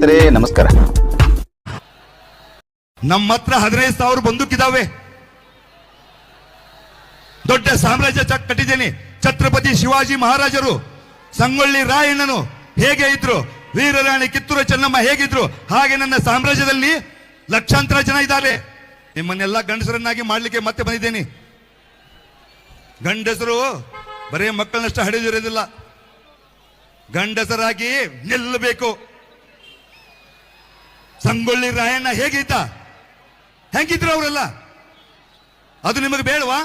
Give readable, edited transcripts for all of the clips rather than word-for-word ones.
ಸ್ನೇಹಿತರೆ ನಮಸ್ಕಾರ. ನಮ್ಮ ಹತ್ರ 15,000 ಬಂದೂಕಿದಾವೆ. ದೊಡ್ಡ ಸಾಮ್ರಾಜ್ಯ ಕಟ್ಟಿದ್ದೇನೆ. ಛತ್ರಪತಿ ಶಿವಾಜಿ ಮಹಾರಾಜರು, ಸಂಗೊಳ್ಳಿ ರಾಯಣ್ಣನು ಹೇಗೆ ಇದ್ರು, ವೀರರಾಣಿ ಕಿತ್ತೂರು ಚೆನ್ನಮ್ಮ ಹೇಗಿದ್ರು, ಹಾಗೆ ನನ್ನ ಸಾಮ್ರಾಜ್ಯದಲ್ಲಿ ಲಕ್ಷಾಂತರ ಜನ ಇದ್ದಾರೆ. ನಿಮ್ಮನ್ನೆಲ್ಲ ಗಂಡಸರನ್ನಾಗಿ ಮಾಡ್ಲಿಕ್ಕೆ ಮತ್ತೆ ಬಂದಿದ್ದೇನೆ. ಗಂಡಸರು ಬರೇ ಮಕ್ಕಳನ್ನಷ್ಟು ಹಡೆದಿರೋದಿಲ್ಲ, ಗಂಡಸರಾಗಿ ನಿಲ್ಲಬೇಕು. ಸಂಗೊಳ್ಳಿ ರಾಯಣ್ಣ ಹೇಗಿದ್ದ, ಹೆಂಗಿದ್ರು ಅವರೆಲ್ಲ, ಅದು ನಿಮಗೆ ಬೇಡವಾ?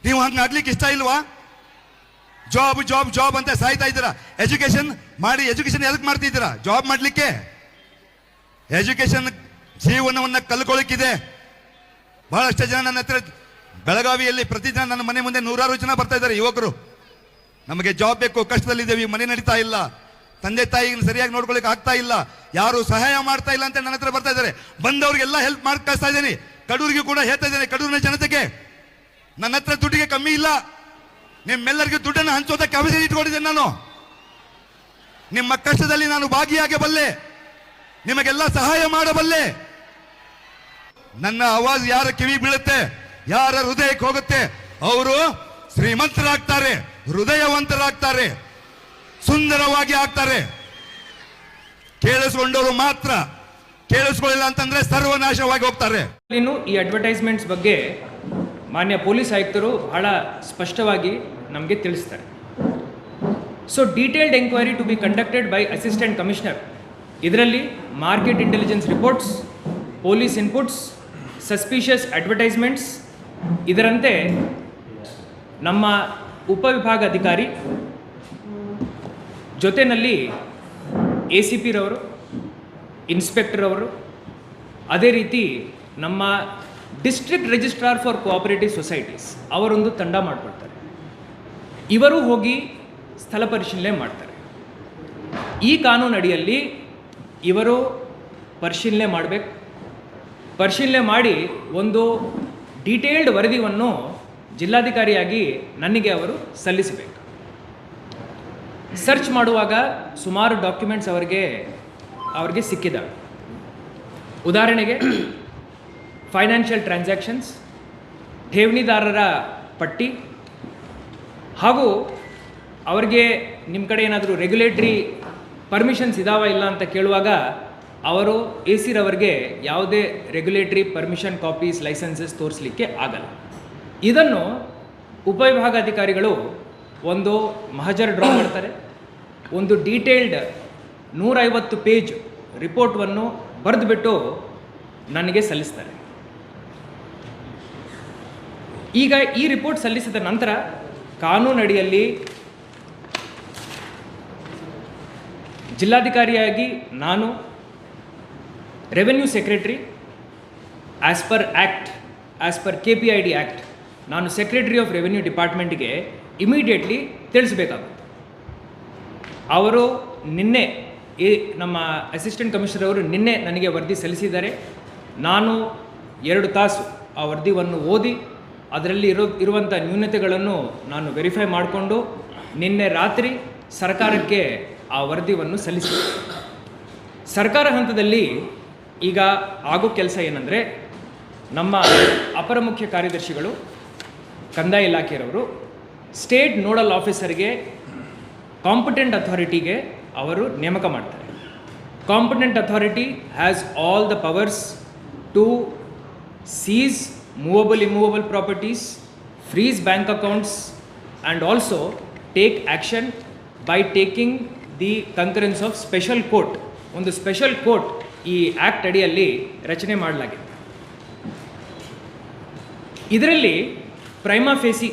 ನೀವು ಹಂಗಾಗ್ಲಿಕ್ಕೆ ಇಷ್ಟ ಇಲ್ವಾ? ಜಾಬ್ ಜಾಬ್ ಜಾಬ್ ಅಂತ ಸಾಯ್ತಾ ಇದ್ದೀರಾ. ಎಜುಕೇಶನ್ ಮಾಡಿ, ಎಜುಕೇಶನ್ ಎದಕ್ಕೆ ಮಾಡ್ತಿದ್ದೀರಾ? ಜಾಬ್ ಮಾಡ್ಲಿಕ್ಕೆ. ಎಜುಕೇಶನ್ ಜೀವನವನ್ನ ಕಲ್ಕೊಳ್ಳಿಕ್ಕಿದೆ. ಬಹಳಷ್ಟು ಜನ ನನ್ನ ಹತ್ರ ಬೆಳಗಾವಿಯಲ್ಲಿ ಪ್ರತಿದಿನ ನನ್ನ ಮನೆ ಮುಂದೆ 100 ಜನ ಬರ್ತಾ ಇದ್ದಾರೆ, ಯುವಕರು. ನಮಗೆ ಜಾಬ್ ಬೇಕು, ಕಷ್ಟದಲ್ಲಿದ್ದೇವೆ, ಮನೆ ನಡೀತಾ ಇಲ್ಲ, ತಂದೆ ತಾಯಿಗೆ ಸರಿಯಾಗಿ ನೋಡ್ಕೊಳ್ಳಿಕ್ಕೆ ಆಗ್ತಾ ಇಲ್ಲ, ಯಾರು ಸಹಾಯ ಮಾಡ್ತಾ ಇಲ್ಲ ಅಂತ ನನ್ನ ಹತ್ರ ಬರ್ತಾ ಇದ್ದಾರೆ. ಬಂದವ್ರಿಗೆಲ್ಲ ಹೆಲ್ಪ್ ಮಾಡಿ ಕಳಿಸ್ತಾ ಇದ್ದೀನಿ. ಕಡೂರಿಗೆ ಕೂಡ ಹೇಳ್ತಾ ಇದ್ದೇನೆ, ಕಡೂರಿನ ಜನತೆಗೆ ನನ್ನ ಹತ್ರ ದುಡ್ಡಿಗೆ ಕಮ್ಮಿ ಇಲ್ಲ. ನಿಮ್ಮೆಲ್ಲರಿಗೂ ದುಡ್ಡನ್ನು ಹಂಚೋದಕ್ಕೆ ಅವಶ್ಯ ಇಟ್ಕೊಂಡಿದ್ದೇನೆ. ನಾನು ನಿಮ್ಮ ಕಷ್ಟದಲ್ಲಿ ನಾನು ಭಾಗಿಯಾಗಬಲ್ಲೆ, ನಿಮಗೆಲ್ಲ ಸಹಾಯ ಮಾಡಬಲ್ಲೆ. ನನ್ನ ಆವಾಜ್ ಯಾರ ಕಿವಿ ಬೀಳುತ್ತೆ, ಯಾರ ಹೃದಯಕ್ಕೆ ಹೋಗುತ್ತೆ, ಅವರು ಶ್ರೀಮಂತರಾಗ್ತಾರೆ, ಹೃದಯವಂತರಾಗ್ತಾರೆ, ಸುಂದರವಾಗಿ ಆಗ್ತಾರೆ. ಕೇಳಿಸ್ಕೊಂಡವರು ಮಾತ್ರ, ಕೇಳಿಸ್ಕೊಳ್ಳಿಲ್ಲ ಅಂತಂದ್ರೆ ಸರ್ವನಾಶವಾಗಿ ಹೋಗ್ತಾರೆ. ಇನ್ನು ಈ ಅಡ್ವರ್ಟೈಸ್ಮೆಂಟ್ಸ್ ಬಗ್ಗೆ ಮಾನ್ಯ ಪೊಲೀಸ್ ಆಯುಕ್ತರು ಬಹಳ ಸ್ಪಷ್ಟವಾಗಿ ನಮಗೆ ತಿಳಿಸ್ತಾರೆ. So detailed enquiry to be conducted by assistant commissioner. ಇದರಲ್ಲಿ market intelligence reports, police inputs, suspicious advertisements, ಇದರಂತೆ ನಮ್ಮ ಉಪವಿಭಾಗಾಧಿಕಾರಿ ಜೊತೆಯಲ್ಲಿ ACP ರವರು, ಇನ್ಸ್ಪೆಕ್ಟರ್ ಅವರು, ಅದೇ ರೀತಿ ನಮ್ಮ district registrar for cooperative societies ಅವರೊಂದು ತಂಡ ಮಾಡಿಕೊಳ್ತಾರೆ. ಇವರು ಹೋಗಿ ಸ್ಥಳ ಪರಿಶೀಲನೆ ಮಾಡ್ತಾರೆ. ಈ ಕಾನೂನು ಅಡಿಯಲ್ಲಿ ಇವರು ಪರಿಶೀಲನೆ ಮಾಡಬೇಕು. ಪರಿಶೀಲನೆ ಮಾಡಿ ಒಂದು ಡೀಟೇಲ್ಡ್ ವರದಿಯನ್ನು ಜಿಲ್ಲಾಧಿಕಾರಿಯಾಗಿ ನನಗೆ ಅವರು ಸಲ್ಲಿಸಬೇಕು. ಸರ್ಚ್ ಮಾಡುವಾಗ ಸುಮಾರು ಡಾಕ್ಯುಮೆಂಟ್ಸ್ ಅವರಿಗೆ ಸಿಕ್ಕಿದ್ದಾವೆ. ಉದಾಹರಣೆಗೆ ಫೈನಾನ್ಷಿಯಲ್ ಟ್ರಾನ್ಸಾಕ್ಷನ್ಸ್, ಠೇವಣಿದಾರರ ಪಟ್ಟಿ, ಹಾಗೂ ಅವರಿಗೆ ನಿಮ್ಮ ಕಡೆ ಏನಾದರೂ ರೆಗ್ಯುಲೇಟ್ರಿ ಪರ್ಮಿಷನ್ಸ್ ಇದಾವ ಇಲ್ಲ ಅಂತ ಕೇಳುವಾಗ ಅವರು AC ರವರಿಗೆ ಯಾವುದೇ ರೆಗ್ಯುಲೇಟ್ರಿ ಪರ್ಮಿಷನ್ ಕಾಪೀಸ್, ಲೈಸೆನ್ಸಸ್ ತೋರಿಸಲಿಕ್ಕೆ ಆಗಲ್ಲ. ಇದನ್ನು ಉಪವಿಭಾಗಾಧಿಕಾರಿಗಳು ಒಂದು ಮಹಜರ್ ಡ್ರಾ ಮಾಡ್ತಾರೆ. ಒಂದು ಡೀಟೇಲ್ಡ್ 150 ಪೇಜ್ ರಿಪೋರ್ಟನ್ನು ಬರೆದುಬಿಟ್ಟು ನನಗೆ ಸಲ್ಲಿಸ್ತಾರೆ. ಈಗ ಈ ರಿಪೋರ್ಟ್ ಸಲ್ಲಿಸಿದ ನಂತರ ಕಾನೂನಡಿಯಲ್ಲಿ ಜಿಲ್ಲಾಧಿಕಾರಿಯಾಗಿ ನಾನು revenue secretary as per KPID act ನಾನು ಸೆಕ್ರೆಟರಿ ಆಫ್ ರೆವೆನ್ಯೂ ಡಿಪಾರ್ಟ್ಮೆಂಟ್ಗೆ ಇಮಿಡಿಯೇಟ್ಲಿ ತಿಳಿಸಬೇಕಾಗುತ್ತೆ. ಅವರು ನಿನ್ನೆ ನಮ್ಮ ಅಸಿಸ್ಟೆಂಟ್ ಕಮಿಷನರ್ ಅವರು ನಿನ್ನೆ ನನಗೆ ವರದಿ ಸಲ್ಲಿಸಿದ್ದಾರೆ. ನಾನು 2 ತಾಸು ಆ ವರದಿಯನ್ನು ಓದಿ ಅದರಲ್ಲಿ ಇರುವಂಥ ನ್ಯೂನತೆಗಳನ್ನು ನಾನು ವೆರಿಫೈ ಮಾಡಿಕೊಂಡು ನಿನ್ನೆ ರಾತ್ರಿ ಸರ್ಕಾರಕ್ಕೆ ಆ ವರದಿಯನ್ನು ಸಲ್ಲಿಸಿದೆ. ಸರ್ಕಾರ ಹಂತದಲ್ಲಿ ಈಗ ಆಗೋ ಕೆಲಸ ಏನಂದರೆ, ನಮ್ಮ ಅಪರ ಮುಖ್ಯ ಕಾರ್ಯದರ್ಶಿಗಳು, ಕಂದಾಯ ಇಲಾಖೆಯವರು ಸ್ಟೇಟ್ ನೋಡಲ್ ಆಫೀಸರ್ಗೆ, ಕಾಂಪಿಟೆಂಟ್ ಅಥಾರಿಟಿಗೆ ಅವರು ನೇಮಕ ಮಾಡ್ತಾರೆ. Competent authority has all the powers to seize movable immovable properties, freeze bank accounts and also take action by taking the concurrence of special court. ಒಂದು ಸ್ಪೆಷಲ್ ಕೋರ್ಟ್ ಈ ಆ್ಯಕ್ಟ್ ಅಡಿಯಲ್ಲಿ ರಚನೆ ಮಾಡಲಾಗಿದೆ. ಇದರಲ್ಲಿ ಪ್ರೈಮಾ ಫೇಸಿ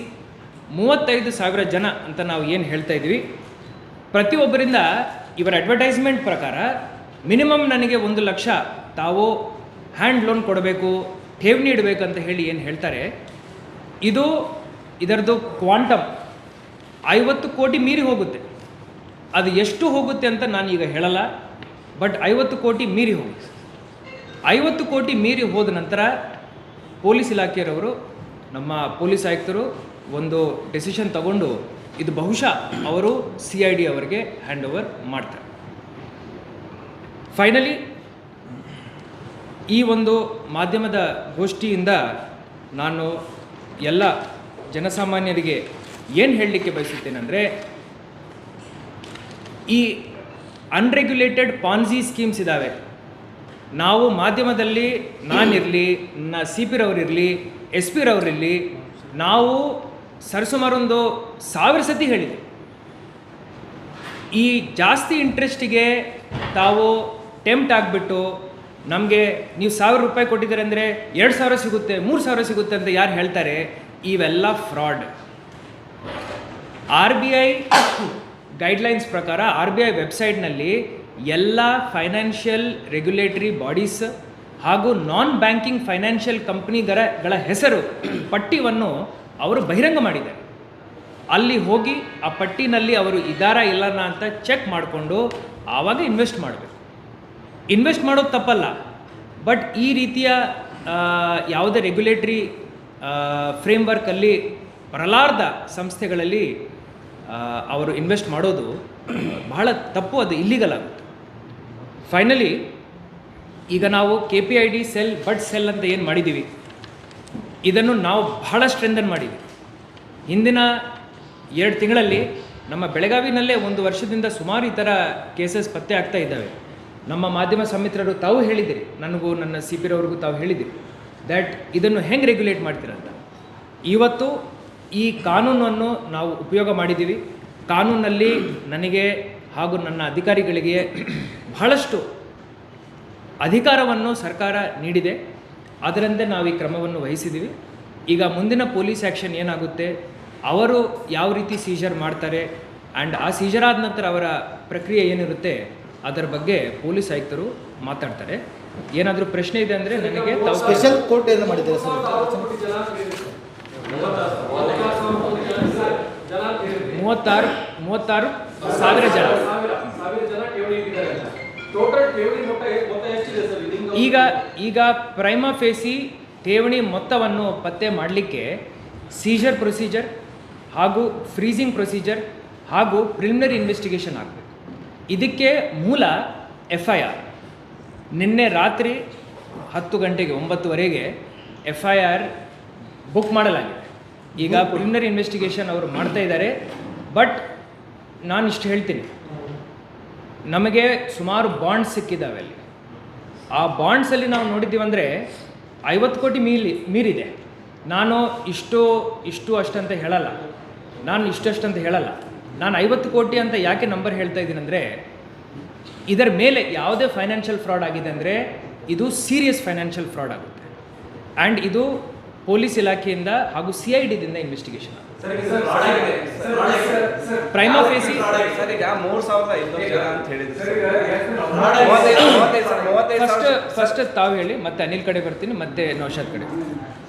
35,000 ಜನ ಅಂತ ನಾವು ಏನು ಹೇಳ್ತಾ ಇದ್ವಿ, ಪ್ರತಿಯೊಬ್ಬರಿಂದ ಇವರ ಅಡ್ವರ್ಟೈಸ್ಮೆಂಟ್ ಪ್ರಕಾರ ಮಿನಿಮಮ್ ನನಗೆ 1 ಲಕ್ಷ ತಾವು ಹ್ಯಾಂಡ್ ಲೋನ್ ಕೊಡಬೇಕು, ಠೇವಣಿ ಇಡಬೇಕು ಅಂತ ಹೇಳಿ ಏನು ಹೇಳ್ತಾರೆ, ಇದರದ್ದು ಕ್ವಾಂಟಮ್ 50 ಕೋಟಿ ಮೀರಿ ಹೋಗುತ್ತೆ. ಅದು ಎಷ್ಟು ಹೋಗುತ್ತೆ ಅಂತ ನಾನು ಈಗ ಹೇಳಲ್ಲ, ಬಟ್ 50 ಕೋಟಿ ಮೀರಿ ಹೋಗುತ್ತೆ. 50 ಕೋಟಿ ಮೀರಿ ಹೋದ ನಂತರ ಪೊಲೀಸ್ ಇಲಾಖೆಯವರು, ನಮ್ಮ ಪೊಲೀಸ್ ಆಯುಕ್ತರು ಒಂದು ಡೆಸಿಷನ್ ತಗೊಂಡು ಇದು ಬಹುಶಃ ಅವರು CID ಅವರಿಗೆ ಹ್ಯಾಂಡ್ ಓವರ್ ಮಾಡ್ತಾರೆ. ಫೈನಲಿ ಈ ಒಂದು ಮಾಧ್ಯಮದ ಗೋಷ್ಠಿಯಿಂದ ನಾನು ಎಲ್ಲ ಜನಸಾಮಾನ್ಯರಿಗೆ ಏನು ಹೇಳಲಿಕ್ಕೆ ಬಯಸುತ್ತೇನೆಂದರೆ, ಈ ಅನ್ರೆಗ್ಯುಲೇಟೆಡ್ ಪಾನ್ಸಿ ಸ್ಕೀಮ್ಸ್ ಇದ್ದಾವೆ. ನಾವು ಮಾಧ್ಯಮದಲ್ಲಿ ನಾನಿರಲಿ, ಸಿ ಪಿ ರವರಿರಲಿ, ಎಸ್ ಪಿ ರವರಿರಲಿ, ನಾವು ಸರಿಸುಮಾರೊಂದು 1000 ಸತಿ ಹೇಳಿದೆ, ಈ ಜಾಸ್ತಿ ಇಂಟ್ರೆಸ್ಟಿಗೆ ತಾವು ಟೆಂಪ್ಟ್ ಆಗಿಬಿಟ್ಟು ನಮಗೆ ನೀವು 1000 ರೂಪಾಯಿ ಕೊಟ್ಟಿದ್ದಾರೆ ಅಂದರೆ 2000 ಸಿಗುತ್ತೆ, 3000 ಸಿಗುತ್ತೆ ಅಂತ ಯಾರು ಹೇಳ್ತಾರೆ, ಇವೆಲ್ಲ ಫ್ರಾಡ್. RBI ಗೈಡ್ಲೈನ್ಸ್ ಪ್ರಕಾರ RBI ವೆಬ್ಸೈಟ್ನಲ್ಲಿ ಎಲ್ಲ ಫೈನಾನ್ಷಿಯಲ್ ರೆಗ್ಯುಲೇಟರಿ ಬಾಡೀಸ್ ಹಾಗೂ ನಾನ್ ಬ್ಯಾಂಕಿಂಗ್ ಫೈನಾನ್ಷಿಯಲ್ ಕಂಪ್ನಿಗಳ ಹೆಸರು ಪಟ್ಟಿಯನ್ನು ಅವರು ಬಹಿರಂಗ ಮಾಡಿದ್ದಾರೆ. ಅಲ್ಲಿ ಹೋಗಿ ಆ ಪಟ್ಟಿನಲ್ಲಿ ಅವರು ಇದ್ದಾರಾ ಇಲ್ಲನ ಅಂತ ಚೆಕ್ ಮಾಡಿಕೊಂಡು ಆವಾಗ ಇನ್ವೆಸ್ಟ್ ಮಾಡಬೇಕು. ಇನ್ವೆಸ್ಟ್ ಮಾಡೋದು ತಪ್ಪಲ್ಲ, ಬಟ್ ಈ ರೀತಿಯ ಯಾವುದೇ ರೆಗ್ಯುಲೇಟರಿ ಫ್ರೇಮ್ವರ್ಕಲ್ಲಿ ಬರಲಾರ್ದ ಸಂಸ್ಥೆಗಳಲ್ಲಿ ಅವರು ಇನ್ವೆಸ್ಟ್ ಮಾಡೋದು ಬಹಳ ತಪ್ಪು, ಅದು ಇಲ್ಲಿಗಲ್ ಆಗುತ್ತೆ. ಫೈನಲಿ ಈಗ ನಾವು KPID ಸೆಲ್, ಬಡ್ ಸೆಲ್ ಅಂತ ಏನು ಮಾಡಿದ್ದೀವಿ, ಇದನ್ನು ನಾವು ಬಹಳ ಸ್ಟ್ರೆಂಥನ್ ಮಾಡಿದ್ದೀವಿ. ಹಿಂದಿನ 2 ತಿಂಗಳಲ್ಲಿ ನಮ್ಮ ಬೆಳಗಾವಿನಲ್ಲೇ 1 ವರ್ಷದಿಂದ ಸುಮಾರು ಈ ಥರ ಕೇಸಸ್ ಪತ್ತೆ ಆಗ್ತಾ ಇದ್ದಾವೆ. ನಮ್ಮ ಮಾಧ್ಯಮ ಸಮಿತ್ರರು ತಾವು ಹೇಳಿದಿರಿ, ನನಗೂ ನನ್ನ ಸಿ ಪಿ ರವ್ರಿಗೂ ತಾವು ಹೇಳಿದಿರಿ ದ್ಯಾಟ್ ಇದನ್ನು ಹೆಂಗೆ ರೆಗ್ಯುಲೇಟ್ ಮಾಡ್ತೀರಂತ. ಇವತ್ತು ಈ ಕಾನೂನನ್ನು ನಾವು ಉಪಯೋಗ ಮಾಡಿದ್ದೀವಿ. ಕಾನೂನಲ್ಲಿ ನನಗೆ ಹಾಗೂ ನನ್ನ ಅಧಿಕಾರಿಗಳಿಗೆ ಬಹಳಷ್ಟು ಅಧಿಕಾರವನ್ನು ಸರ್ಕಾರ ನೀಡಿದೆ, ಅದರಂತೆ ನಾವು ಈ ಕ್ರಮವನ್ನು ವಹಿಸಿದ್ದೀವಿ. ಈಗ ಮುಂದಿನ ಪೊಲೀಸ್ ಆ್ಯಕ್ಷನ್ ಏನಾಗುತ್ತೆ, ಅವರು ಯಾವ ರೀತಿ ಸೀಜರ್ ಮಾಡ್ತಾರೆ ಆ್ಯಂಡ್ ಆ ಸೀಜರ್ ಆದ ನಂತರ ಅವರ ಪ್ರಕ್ರಿಯೆ ಏನಿರುತ್ತೆ ಅದರ ಬಗ್ಗೆ ಪೊಲೀಸ್ ಆಯುಕ್ತರು ಮಾತಾಡ್ತಾರೆ. ಏನಾದರೂ ಪ್ರಶ್ನೆ ಇದೆ ಅಂದರೆ ನನಗೆ ತಾವು ಸ್ಪೆಷಲ್ ಕೋರ್ಟ್ ಏನು ಮಾಡಿದ್ದಾರೆ ಸರ್? 36,000 ಜನ. ಈಗ ಪ್ರೈಮಾ ಫೇಸಿ ಠೇವಣಿ ಮೊತ್ತವನ್ನು ಪತ್ತೆ ಮಾಡಲಿಕ್ಕೆ ಸೀಜರ್ ಪ್ರೊಸೀಜರ್ ಹಾಗೂ ಫ್ರೀಸಿಂಗ್ ಪ್ರೊಸೀಜರ್ ಹಾಗೂ ಪ್ರಿಲಿಮಿನರಿ ಇನ್ವೆಸ್ಟಿಗೇಷನ್ ಆಗಬೇಕು. ಇದಕ್ಕೆ ಮೂಲ FIR. ನಿನ್ನೆ ರಾತ್ರಿ 10 ಗಂಟೆಗೆ 9ವರೆಗೆ FIR ಬುಕ್ ಮಾಡಲಾಗಿದೆ. ಈಗ ಪ್ರಿಲಿಮಿನರಿ ಇನ್ವೆಸ್ಟಿಗೇಷನ್ ಅವರು ಮಾಡ್ತಾ ಇದ್ದಾರೆ. ಬಟ್ ನಾನು ಇಷ್ಟು ಹೇಳ್ತೀನಿ, ನಮಗೆ ಸುಮಾರು ಬಾಂಡ್ಸ್ ಸಿಕ್ಕಿದ್ದಾವೆ ಅಲ್ಲಿ. ಆ ಬಾಂಡ್ಸಲ್ಲಿ ನಾವು ನೋಡಿದ್ದೀವಂದರೆ 50 ಕೋಟಿ ಮೀರಿದೆ. ನಾನು ಇಷ್ಟು ಅಷ್ಟಂತ ಹೇಳಲ್ಲ, ನಾನು ಇಷ್ಟಂತ ಹೇಳಲ್ಲ. ನಾನು 50 ಕೋಟಿ ಅಂತ ಯಾಕೆ ನಂಬರ್ ಹೇಳ್ತಾ ಇದ್ದೀನಿ ಅಂದರೆ, ಇದರ ಮೇಲೆ ಯಾವುದೇ ಫೈನಾನ್ಷಿಯಲ್ ಫ್ರಾಡ್ ಆಗಿದೆ ಅಂದರೆ ಇದು ಸೀರಿಯಸ್ ಫೈನಾನ್ಷಿಯಲ್ ಫ್ರಾಡ್ ಆಗುತ್ತೆ. ಆ್ಯಂಡ್ ಇದು ಪೊಲೀಸ್ ಇಲಾಖೆಯಿಂದ ಹಾಗೂ CIDದಿಂದ ಇನ್ವೆಸ್ಟಿಗೇಷನ್ ಆಗುತ್ತೆ. ಪ್ರೈಮಾ ಫೇಸಿ ಈಗ 3,500 ಜನ ಅಂತ ಹೇಳಿದ್ರು. ಫಸ್ಟ್ ತಾವು ಹೇಳಿ, ಮತ್ತೆ ಅನಿಲ್ ಕಡೆ ಬರ್ತೀನಿ, ಮತ್ತೆ ನೌಶಾದ್ ಕಡೆ.